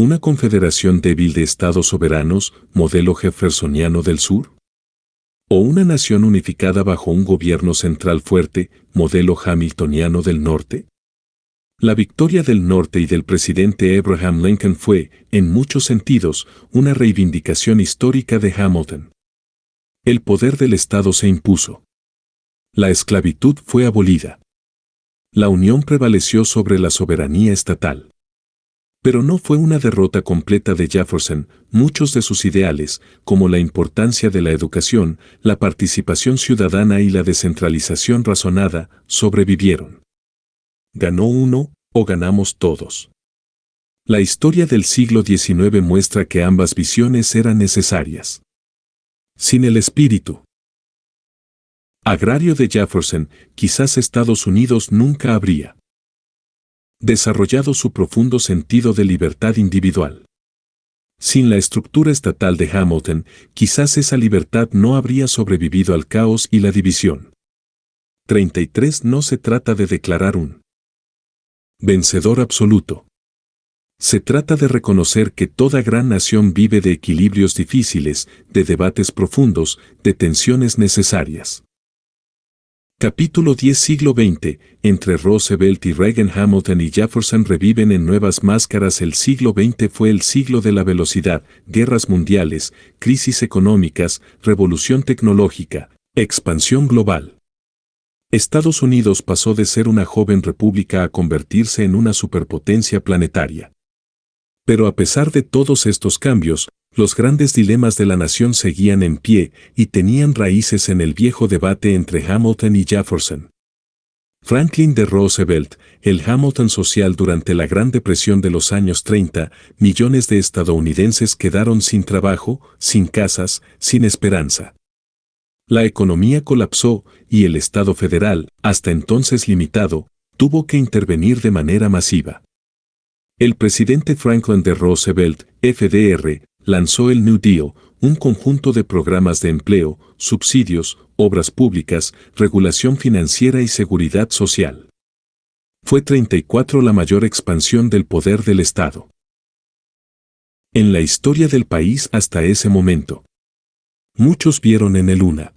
¿Una confederación débil de estados soberanos, modelo jeffersoniano del sur? ¿O una nación unificada bajo un gobierno central fuerte, modelo hamiltoniano del norte? La victoria del norte y del presidente Abraham Lincoln fue, en muchos sentidos, una reivindicación histórica de Hamilton. El poder del Estado se impuso. La esclavitud fue abolida. La unión prevaleció sobre la soberanía estatal. Pero no fue una derrota completa de Jefferson. Muchos de sus ideales, como la importancia de la educación, la participación ciudadana y la descentralización razonada, sobrevivieron. ¿Ganó uno o ganamos todos? La historia del siglo XIX muestra que ambas visiones eran necesarias. Sin el espíritu agrario de Jefferson, quizás Estados Unidos nunca habría desarrollado su profundo sentido de libertad individual. Sin la estructura estatal de Hamilton, quizás esa libertad no habría sobrevivido al caos y la división. 33. No se trata de declarar un vencedor absoluto. Se trata de reconocer que toda gran nación vive de equilibrios difíciles, de debates profundos, de tensiones necesarias. Capítulo 10. Siglo XX. Entre Roosevelt y Reagan, Hamilton y Jefferson reviven en nuevas máscaras. El siglo XX fue el siglo de la velocidad, guerras mundiales, crisis económicas, revolución tecnológica, expansión global. Estados Unidos pasó de ser una joven república a convertirse en una superpotencia planetaria. Pero a pesar de todos estos cambios, los grandes dilemas de la nación seguían en pie y tenían raíces en el viejo debate entre Hamilton y Jefferson. Franklin D. Roosevelt, el Hamilton social. Durante la Gran Depresión de los años 30, millones de estadounidenses quedaron sin trabajo, sin casas, sin esperanza. La economía colapsó y el Estado federal, hasta entonces limitado, tuvo que intervenir de manera masiva. El presidente Franklin D. Roosevelt, FDR, lanzó el New Deal, un conjunto de programas de empleo, subsidios, obras públicas, regulación financiera y seguridad social. Fue 34 la mayor expansión del poder del Estado en la historia del país hasta ese momento. Muchos vieron en él una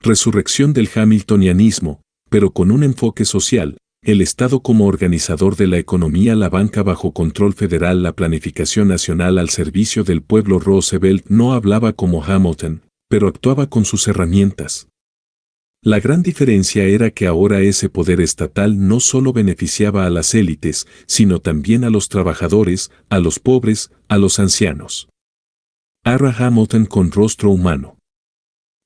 resurrección del hamiltonianismo, pero con un enfoque social. El Estado como organizador de la economía, la banca bajo control federal, la planificación nacional al servicio del pueblo. Roosevelt no hablaba como Hamilton, pero actuaba con sus herramientas. La gran diferencia era que ahora ese poder estatal no solo beneficiaba a las élites, sino también a los trabajadores, a los pobres, a los ancianos. Ara Hamilton con rostro humano.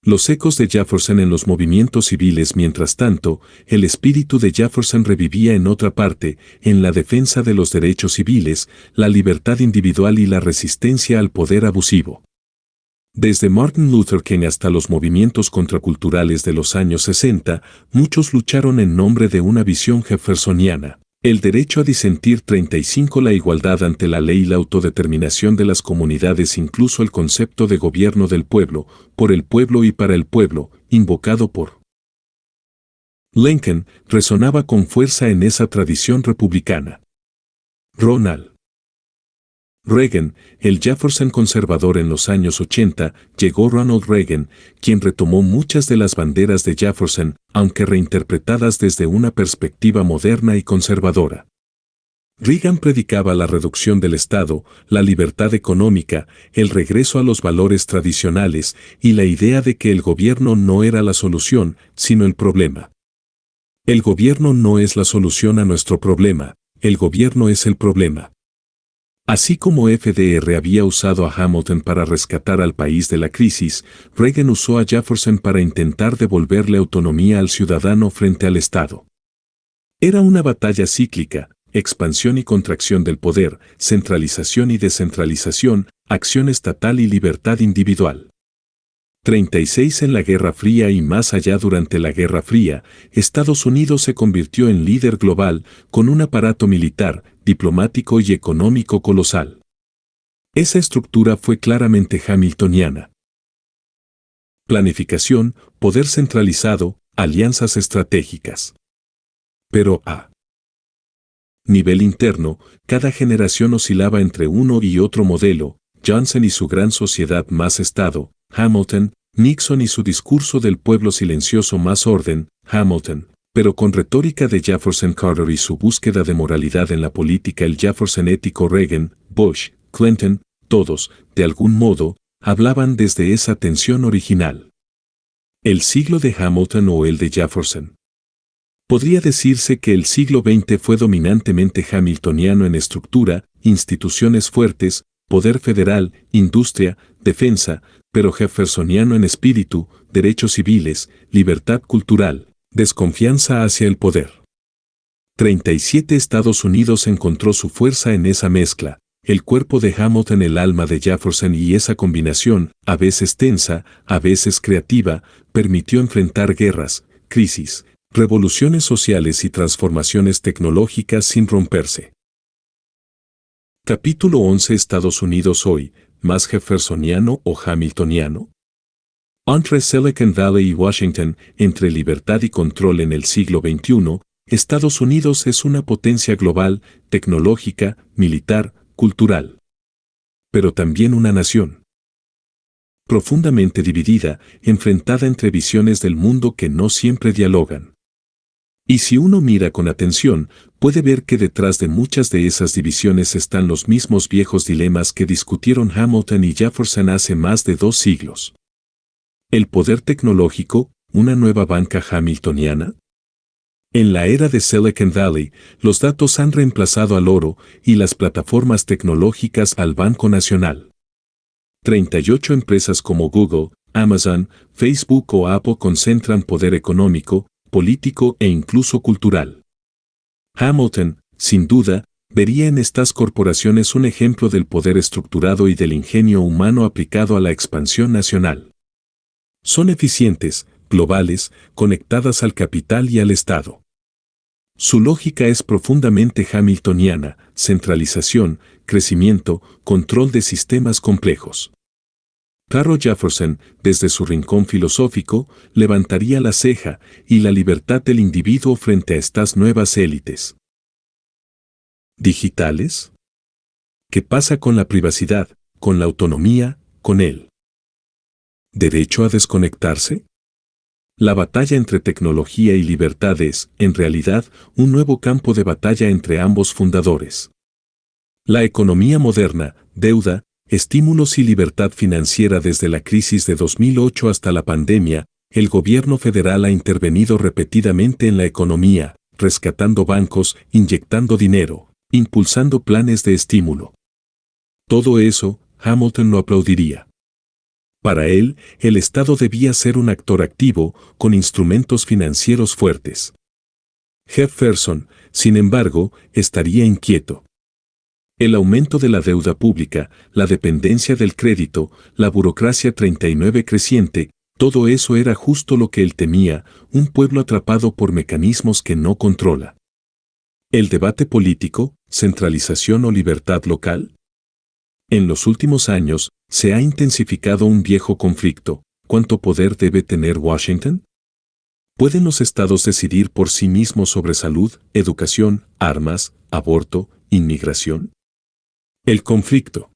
Los ecos de Jefferson en los movimientos civiles. Mientras tanto, el espíritu de Jefferson revivía en otra parte, en la defensa de los derechos civiles, la libertad individual y la resistencia al poder abusivo. Desde Martin Luther King hasta los movimientos contraculturales de los años 60, muchos lucharon en nombre de una visión jeffersoniana. El derecho a disentir. 35. La igualdad ante la ley y la autodeterminación de las comunidades. Incluso el concepto de gobierno del pueblo, por el pueblo y para el pueblo, invocado por Lincoln, resonaba con fuerza en esa tradición republicana. Ronald Reagan, el Jefferson conservador. En los años 80, llegó Ronald Reagan, quien retomó muchas de las banderas de Jefferson, aunque reinterpretadas desde una perspectiva moderna y conservadora. Reagan predicaba la reducción del Estado, la libertad económica, el regreso a los valores tradicionales y la idea de que el gobierno no era la solución, sino el problema. El gobierno no es la solución a nuestro problema, el gobierno es el problema. Así como FDR había usado a Hamilton para rescatar al país de la crisis, Reagan usó a Jefferson para intentar devolverle autonomía al ciudadano frente al Estado. Era una batalla cíclica, expansión y contracción del poder, centralización y descentralización, acción estatal y libertad individual. 36. En la Guerra Fría y más allá. Durante la Guerra Fría, Estados Unidos se convirtió en líder global, con un aparato militar, diplomático y económico colosal. Esa estructura fue claramente hamiltoniana. Planificación, poder centralizado, alianzas estratégicas. Pero Nivel interno, cada generación oscilaba entre uno y otro modelo, Johnson y su gran sociedad más Estado, Hamilton, Nixon y su discurso del pueblo silencioso más orden, Hamilton, pero con retórica de Jefferson Carter y su búsqueda de moralidad en la política el Jefferson ético Reagan, Bush, Clinton, todos, de algún modo, hablaban desde esa tensión original. ¿El siglo de Hamilton o el de Jefferson? Podría decirse que el siglo XX fue dominantemente hamiltoniano en estructura, instituciones fuertes, poder federal, industria, defensa, pero jeffersoniano en espíritu, derechos civiles, libertad cultural, desconfianza hacia el poder. 37 Estados Unidos encontró su fuerza en esa mezcla, el cuerpo de Hamilton, el alma de Jefferson y esa combinación, a veces tensa, a veces creativa, permitió enfrentar guerras, crisis, revoluciones sociales y transformaciones tecnológicas sin romperse. Capítulo 11 Estados Unidos hoy, ¿más jeffersoniano o hamiltoniano? Entre Silicon Valley y Washington, entre libertad y control en el siglo XXI, Estados Unidos es una potencia global, tecnológica, militar, cultural. Pero también una nación profundamente dividida, enfrentada entre visiones del mundo que no siempre dialogan. Y si uno mira con atención, puede ver que detrás de muchas de esas divisiones están los mismos viejos dilemas que discutieron Hamilton y Jefferson hace más de 2 siglos. El poder tecnológico, una nueva banca hamiltoniana. En la era de Silicon Valley, los datos han reemplazado al oro y las plataformas tecnológicas al Banco Nacional. 38 empresas como Google, Amazon, Facebook o Apple concentran poder económico, político e incluso cultural. Hamilton, sin duda, vería en estas corporaciones un ejemplo del poder estructurado y del ingenio humano aplicado a la expansión nacional. Son eficientes, globales, conectadas al capital y al Estado. Su lógica es profundamente hamiltoniana, centralización, crecimiento, control de sistemas complejos. Carl Jefferson, desde su rincón filosófico, levantaría la ceja y la libertad del individuo frente a estas nuevas élites. ¿Digitales? ¿Qué pasa con la privacidad, con la autonomía, con el derecho a desconectarse? La batalla entre tecnología y libertad es, en realidad, un nuevo campo de batalla entre ambos fundadores. La economía moderna, deuda, estímulos y libertad financiera. Desde la crisis de 2008 hasta la pandemia, el gobierno federal ha intervenido repetidamente en la economía, rescatando bancos, inyectando dinero, impulsando planes de estímulo. Todo eso, Hamilton lo aplaudiría. Para él, el Estado debía ser un actor activo, con instrumentos financieros fuertes. Jefferson, sin embargo, estaría inquieto. El aumento de la deuda pública, la dependencia del crédito, la burocracia 39 creciente, todo eso era justo lo que él temía, un pueblo atrapado por mecanismos que no controla. El debate político, centralización o libertad local. En los últimos años, se ha intensificado un viejo conflicto. ¿Cuánto poder debe tener Washington? ¿Pueden los estados decidir por sí mismos sobre salud, educación, armas, aborto, inmigración? El conflicto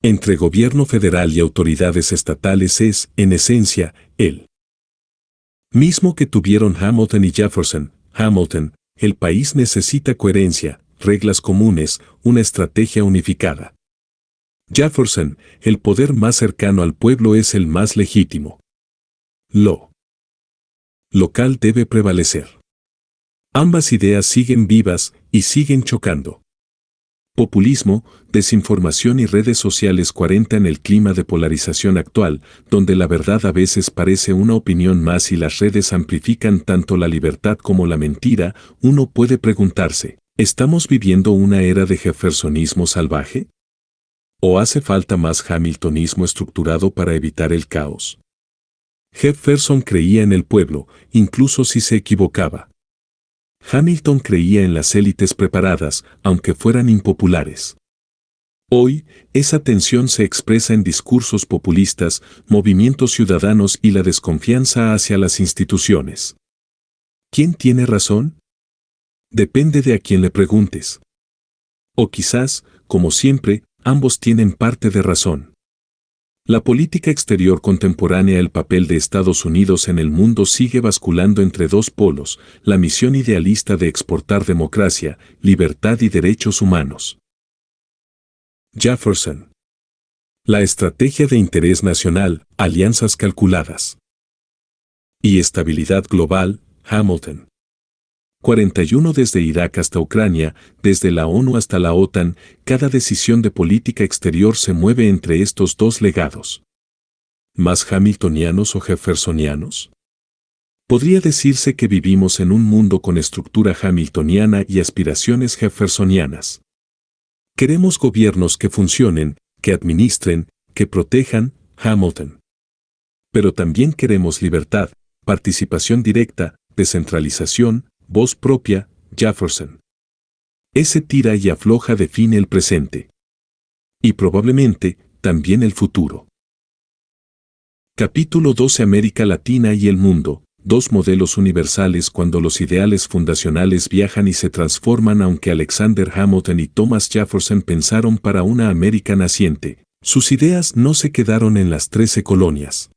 entre gobierno federal y autoridades estatales es, en esencia, el mismo que tuvieron Hamilton y Jefferson. Hamilton, el país necesita coherencia, reglas comunes, una estrategia unificada. Jefferson, el poder más cercano al pueblo es el más legítimo. Lo local debe prevalecer. Ambas ideas siguen vivas y siguen chocando. Populismo, desinformación y redes sociales 40 en el clima de polarización actual, donde la verdad a veces parece una opinión más y las redes amplifican tanto la libertad como la mentira, uno puede preguntarse, ¿estamos viviendo una era de jeffersonismo salvaje? ¿O hace falta más hamiltonismo estructurado para evitar el caos? Jefferson creía en el pueblo, incluso si se equivocaba. Hamilton creía en las élites preparadas, aunque fueran impopulares. Hoy, esa tensión se expresa en discursos populistas, movimientos ciudadanos y la desconfianza hacia las instituciones. ¿Quién tiene razón? Depende de a quién le preguntes. O quizás, como siempre, ambos tienen parte de razón. La política exterior contemporánea, el papel de Estados Unidos en el mundo sigue basculando entre dos polos, la misión idealista de exportar democracia, libertad y derechos humanos. Jefferson. La estrategia de interés nacional, alianzas calculadas. Y estabilidad global, Hamilton. 41 Desde Irak hasta Ucrania, desde la ONU hasta la OTAN, cada decisión de política exterior se mueve entre estos dos legados. ¿Más hamiltonianos o jeffersonianos? Podría decirse que vivimos en un mundo con estructura hamiltoniana y aspiraciones jeffersonianas. Queremos gobiernos que funcionen, que administren, que protejan, Hamilton. Pero también queremos libertad, participación directa, descentralización, voz propia, Jefferson. Ese tira y afloja define el presente. Y probablemente, también el futuro. Capítulo 12 América Latina y el mundo, dos modelos universales cuando los ideales fundacionales viajan y se transforman. Aunque Alexander Hamilton y Thomas Jefferson pensaron para una América naciente, sus ideas no se quedaron en las 13 colonias.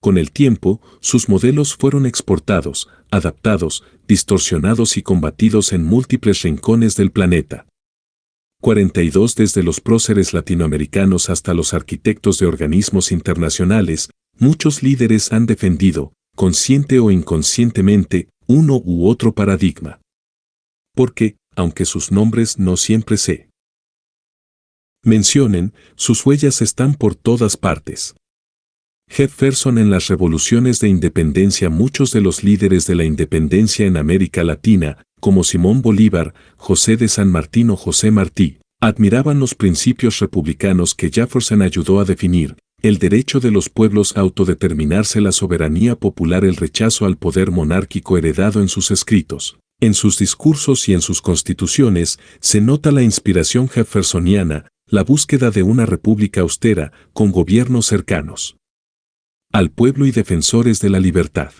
Con el tiempo, sus modelos fueron exportados, adaptados, distorsionados y combatidos en múltiples rincones del planeta. 42 Desde los próceres latinoamericanos hasta los arquitectos de organismos internacionales, muchos líderes han defendido, consciente o inconscientemente, uno u otro paradigma. Porque, aunque sus nombres no siempre se mencionen, sus huellas están por todas partes. Jefferson en las revoluciones de independencia. Muchos de los líderes de la independencia en América Latina, como Simón Bolívar, José de San Martín o José Martí, admiraban los principios republicanos que Jefferson ayudó a definir, el derecho de los pueblos a autodeterminarse, la soberanía popular, el rechazo al poder monárquico heredado en sus escritos. En sus discursos y en sus constituciones se nota la inspiración jeffersoniana, la búsqueda de una república austera, con gobiernos cercanos al pueblo y defensores de la libertad.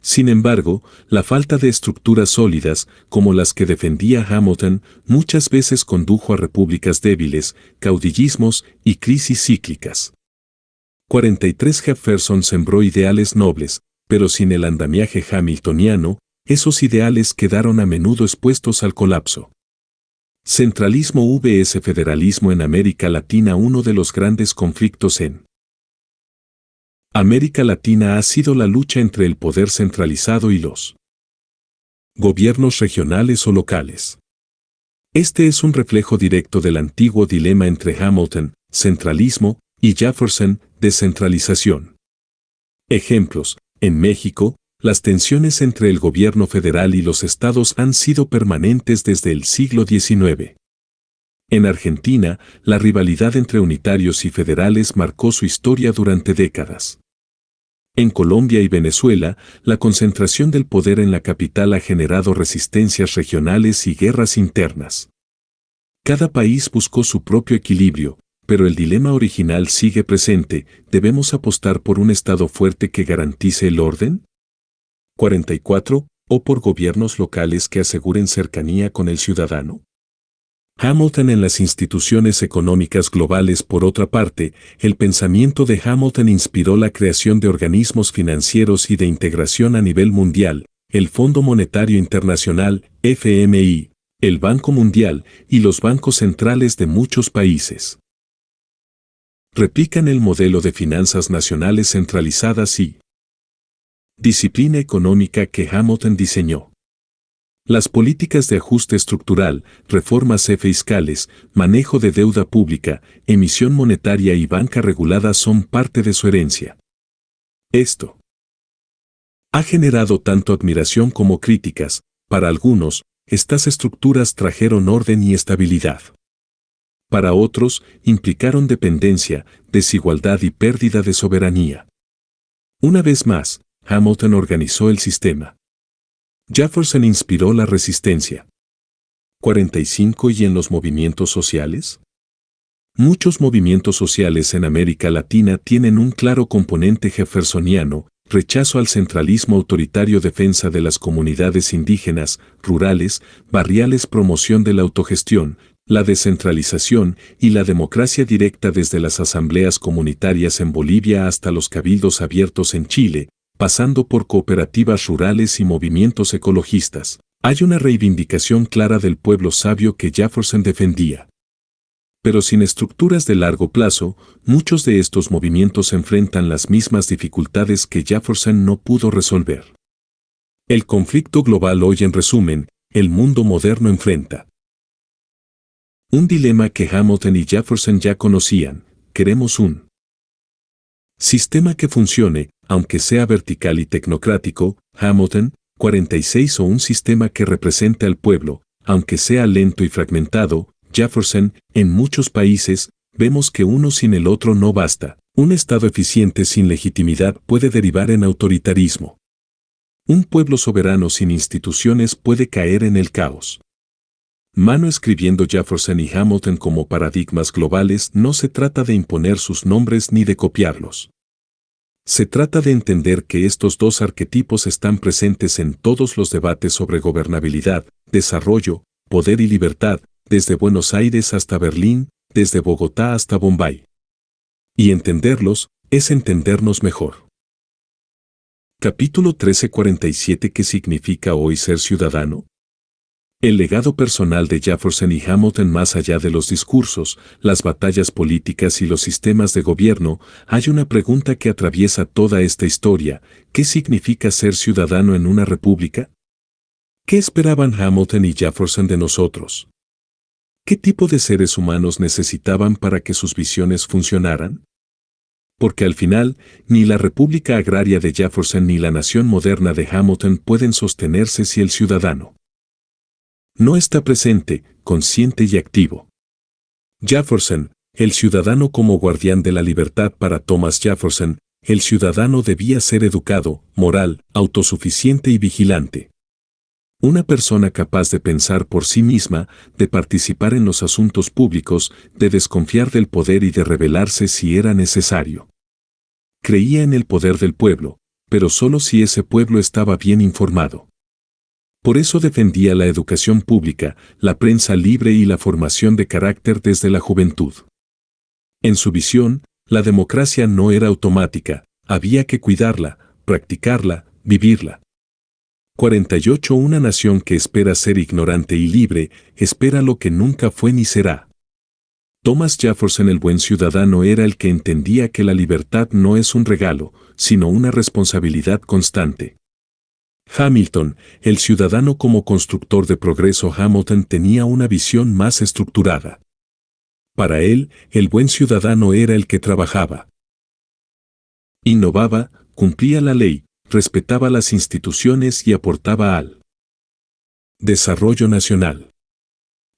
Sin embargo, la falta de estructuras sólidas, como las que defendía Hamilton, muchas veces condujo a repúblicas débiles, caudillismos y crisis cíclicas. 43 Jefferson sembró ideales nobles, pero sin el andamiaje hamiltoniano, esos ideales quedaron a menudo expuestos al colapso. Centralismo vs federalismo en América Latina. Uno de los grandes conflictos en América Latina ha sido la lucha entre el poder centralizado y los gobiernos regionales o locales. Este es un reflejo directo del antiguo dilema entre Hamilton, centralismo, y Jefferson, descentralización. Ejemplos: en México, las tensiones entre el gobierno federal y los estados han sido permanentes desde el siglo XIX. En Argentina, la rivalidad entre unitarios y federales marcó su historia durante décadas. En Colombia y Venezuela, la concentración del poder en la capital ha generado resistencias regionales y guerras internas. Cada país buscó su propio equilibrio, pero el dilema original sigue presente: ¿debemos apostar por un Estado fuerte que garantice el orden? 44, o por gobiernos locales que aseguren cercanía con el ciudadano. Hamilton en las instituciones económicas globales. Por otra parte, el pensamiento de Hamilton inspiró la creación de organismos financieros y de integración a nivel mundial, el Fondo Monetario Internacional, FMI, el Banco Mundial y los bancos centrales de muchos países. Replican el modelo de finanzas nacionales centralizadas y disciplina económica que Hamilton diseñó. Las políticas de ajuste estructural, reformas fiscales, manejo de deuda pública, emisión monetaria y banca regulada son parte de su herencia. Esto ha generado tanto admiración como críticas. Para algunos, estas estructuras trajeron orden y estabilidad. Para otros, implicaron dependencia, desigualdad y pérdida de soberanía. Una vez más, Hamilton organizó el sistema. Jefferson inspiró la resistencia. 45 ¿Y en los movimientos sociales? Muchos movimientos sociales en América Latina tienen un claro componente jeffersoniano. rechazo al centralismo autoritario, defensa de las comunidades indígenas, rurales, barriales, promoción de la autogestión, la descentralización y la democracia directa desde las asambleas comunitarias en Bolivia hasta los cabildos abiertos en Chile, pasando por cooperativas rurales y movimientos ecologistas. Hay una reivindicación clara del pueblo sabio que Jefferson defendía. Pero sin estructuras de largo plazo, muchos de estos movimientos enfrentan las mismas dificultades que Jefferson no pudo resolver. El conflicto global hoy, en resumen, el mundo moderno enfrenta un dilema que Hamilton y Jefferson ya conocían: queremos un sistema que funcione, aunque sea vertical y tecnocrático, Hamilton, 46, o un sistema que represente al pueblo, aunque sea lento y fragmentado, Jefferson. En muchos países, vemos que uno sin el otro no basta. Un Estado eficiente sin legitimidad puede derivar en autoritarismo. Un pueblo soberano sin instituciones puede caer en el caos. Mano escribiendo Jefferson y Hamilton como paradigmas globales, no se trata de imponer sus nombres ni de copiarlos. Se trata de entender que estos dos arquetipos están presentes en todos los debates sobre gobernabilidad, desarrollo, poder y libertad, desde Buenos Aires hasta Berlín, desde Bogotá hasta Bombay. Y entenderlos es entendernos mejor. Capítulo 13:47. ¿Qué significa hoy ser ciudadano? El legado personal de Jefferson y Hamilton, más allá de los discursos, las batallas políticas y los sistemas de gobierno, hay una pregunta que atraviesa toda esta historia: ¿qué significa ser ciudadano en una república? ¿Qué esperaban Hamilton y Jefferson de nosotros? ¿Qué tipo de seres humanos necesitaban para que sus visiones funcionaran? Porque al final, ni la República Agraria de Jefferson ni la nación moderna de Hamilton pueden sostenerse si el ciudadano no está presente, consciente y activo. Jefferson, el ciudadano como guardián de la libertad. Para Thomas Jefferson, el ciudadano debía ser educado, moral, autosuficiente y vigilante. Una persona capaz de pensar por sí misma, de participar en los asuntos públicos, de desconfiar del poder y de rebelarse si era necesario. Creía en el poder del pueblo, pero solo si ese pueblo estaba bien informado. Por eso defendía la educación pública, la prensa libre y la formación de carácter desde la juventud. En su visión, la democracia no era automática, había que cuidarla, practicarla, vivirla. 48. Una nación que espera ser ignorante y libre, espera lo que nunca fue ni será. Thomas Jefferson, el buen ciudadano, era el que entendía que la libertad no es un regalo, sino una responsabilidad constante. Hamilton, el ciudadano como constructor de progreso. Hamilton tenía una visión más estructurada. Para él, el buen ciudadano era el que trabajaba, innovaba, cumplía la ley, respetaba las instituciones y aportaba al desarrollo nacional.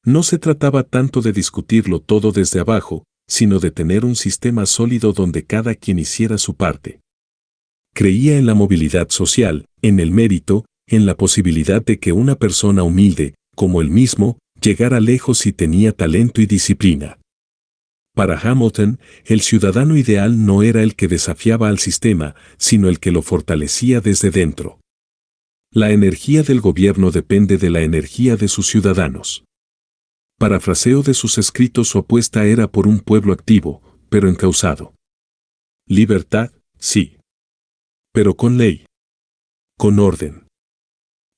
No se trataba tanto de discutirlo todo desde abajo, sino de tener un sistema sólido donde cada quien hiciera su parte. Creía en la movilidad social, en el mérito, en la posibilidad de que una persona humilde, como él mismo, llegara lejos si tenía talento y disciplina. Para Hamilton, el ciudadano ideal no era el que desafiaba al sistema, sino el que lo fortalecía desde dentro. La energía del gobierno depende de la energía de sus ciudadanos. Parafraseo de sus escritos: su apuesta era por un pueblo activo, pero encauzado. Libertad, sí. Pero con ley. Con orden.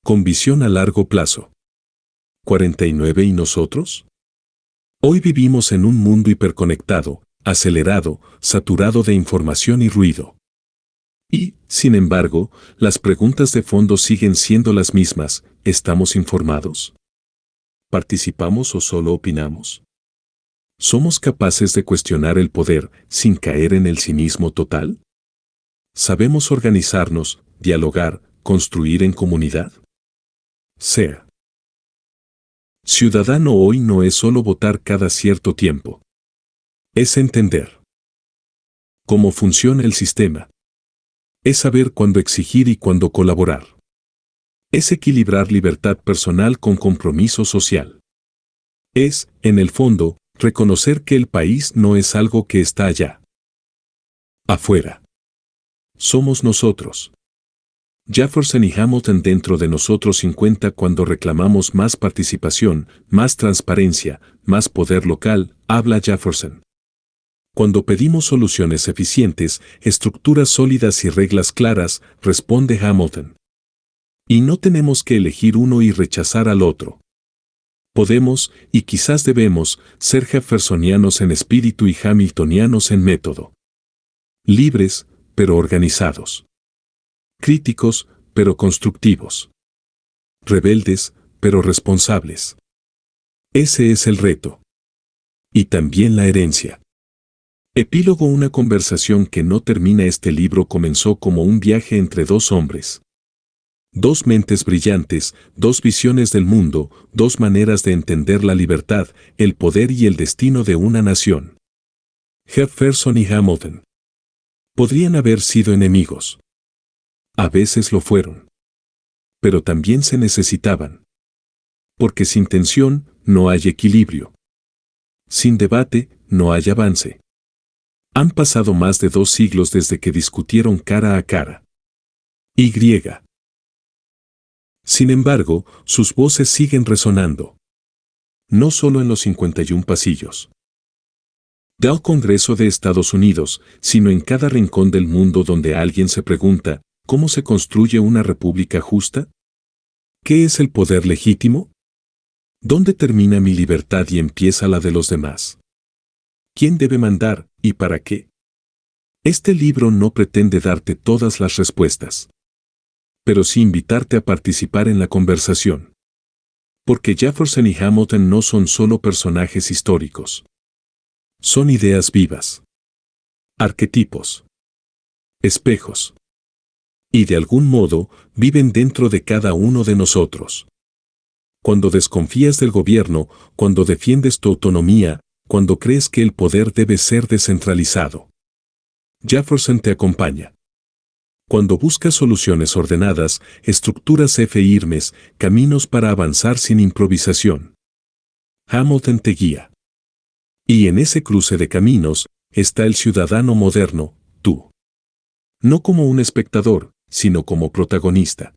Con visión a largo plazo. 49. ¿Y nosotros? Hoy vivimos en un mundo hiperconectado, acelerado, saturado de información y ruido. Y, sin embargo, las preguntas de fondo siguen siendo las mismas: ¿estamos informados? ¿Participamos o solo opinamos? ¿Somos capaces de cuestionar el poder sin caer en el cinismo total? ¿Sabemos organizarnos, dialogar, construir en comunidad? Ser ciudadano hoy no es solo votar cada cierto tiempo. Es entender cómo funciona el sistema. Es saber cuándo exigir y cuándo colaborar. Es equilibrar libertad personal con compromiso social. Es, en el fondo, reconocer que el país no es algo que está allá afuera, Somos nosotros. Jefferson y Hamilton dentro de nosotros 50 cuando reclamamos más participación, más transparencia, más poder local, habla Jefferson. Cuando pedimos soluciones eficientes, estructuras sólidas y reglas claras, responde Hamilton. Y no tenemos que elegir uno y rechazar al otro. Podemos, y quizás debemos, ser jeffersonianos en espíritu y hamiltonianos en método. Libres, pero organizados. Críticos, pero constructivos. Rebeldes, pero responsables. Ese es el reto. Y también la herencia. Epílogo. Una conversación que no termina. Este libro comenzó como un viaje entre dos hombres. Dos mentes brillantes, dos visiones del mundo, dos maneras de entender la libertad, el poder y el destino de una nación. Jefferson y Hamilton. Podrían haber sido enemigos. A veces lo fueron. Pero también se necesitaban. Porque sin tensión no hay equilibrio. Sin debate no hay avance. Han pasado más de 2 siglos desde que discutieron cara a cara. Y. Sin embargo, sus voces siguen resonando. No solo en los 51 pasillos del Congreso de Estados Unidos, sino en cada rincón del mundo donde alguien se pregunta, ¿cómo se construye una república justa? ¿Qué es el poder legítimo? ¿Dónde termina mi libertad y empieza la de los demás? ¿Quién debe mandar y para qué? Este libro no pretende darte todas las respuestas, pero sí invitarte a participar en la conversación. Porque Jefferson y Hamilton no son solo personajes históricos. Son ideas vivas. Arquetipos. Espejos. Y de algún modo, viven dentro de cada uno de nosotros. Cuando desconfías del gobierno, cuando defiendes tu autonomía, cuando crees que el poder debe ser descentralizado, Jefferson te acompaña. Cuando buscas soluciones ordenadas, estructuras firmes, caminos para avanzar sin improvisación, Hamilton te guía. Y en ese cruce de caminos, está el ciudadano moderno, tú. No como un espectador, sino como protagonista.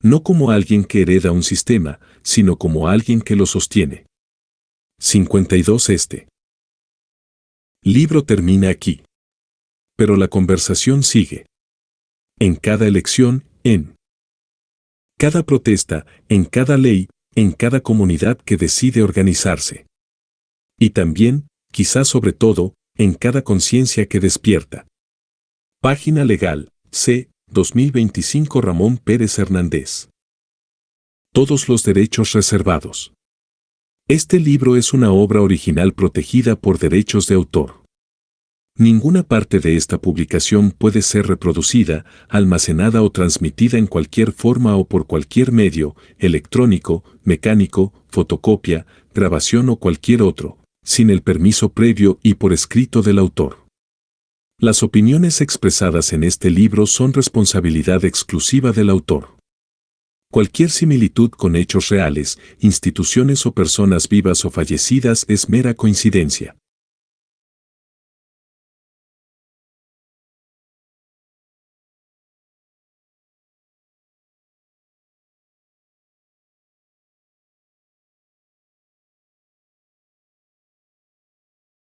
No como alguien que hereda un sistema, sino como alguien que lo sostiene. 52. Este libro termina aquí. Pero la conversación sigue. En cada elección, en cada protesta, en cada ley, en cada comunidad que decide organizarse. Y también, quizás sobre todo, en cada conciencia que despierta. Página legal, C. 2025. Ramón Pérez Hernández. Todos los derechos reservados. Este libro es una obra original protegida por derechos de autor. Ninguna parte de esta publicación puede ser reproducida, almacenada o transmitida en cualquier forma o por cualquier medio, electrónico, mecánico, fotocopia, grabación o cualquier otro, sin el permiso previo y por escrito del autor. Las opiniones expresadas en este libro son responsabilidad exclusiva del autor. Cualquier similitud con hechos reales, instituciones o personas vivas o fallecidas es mera coincidencia.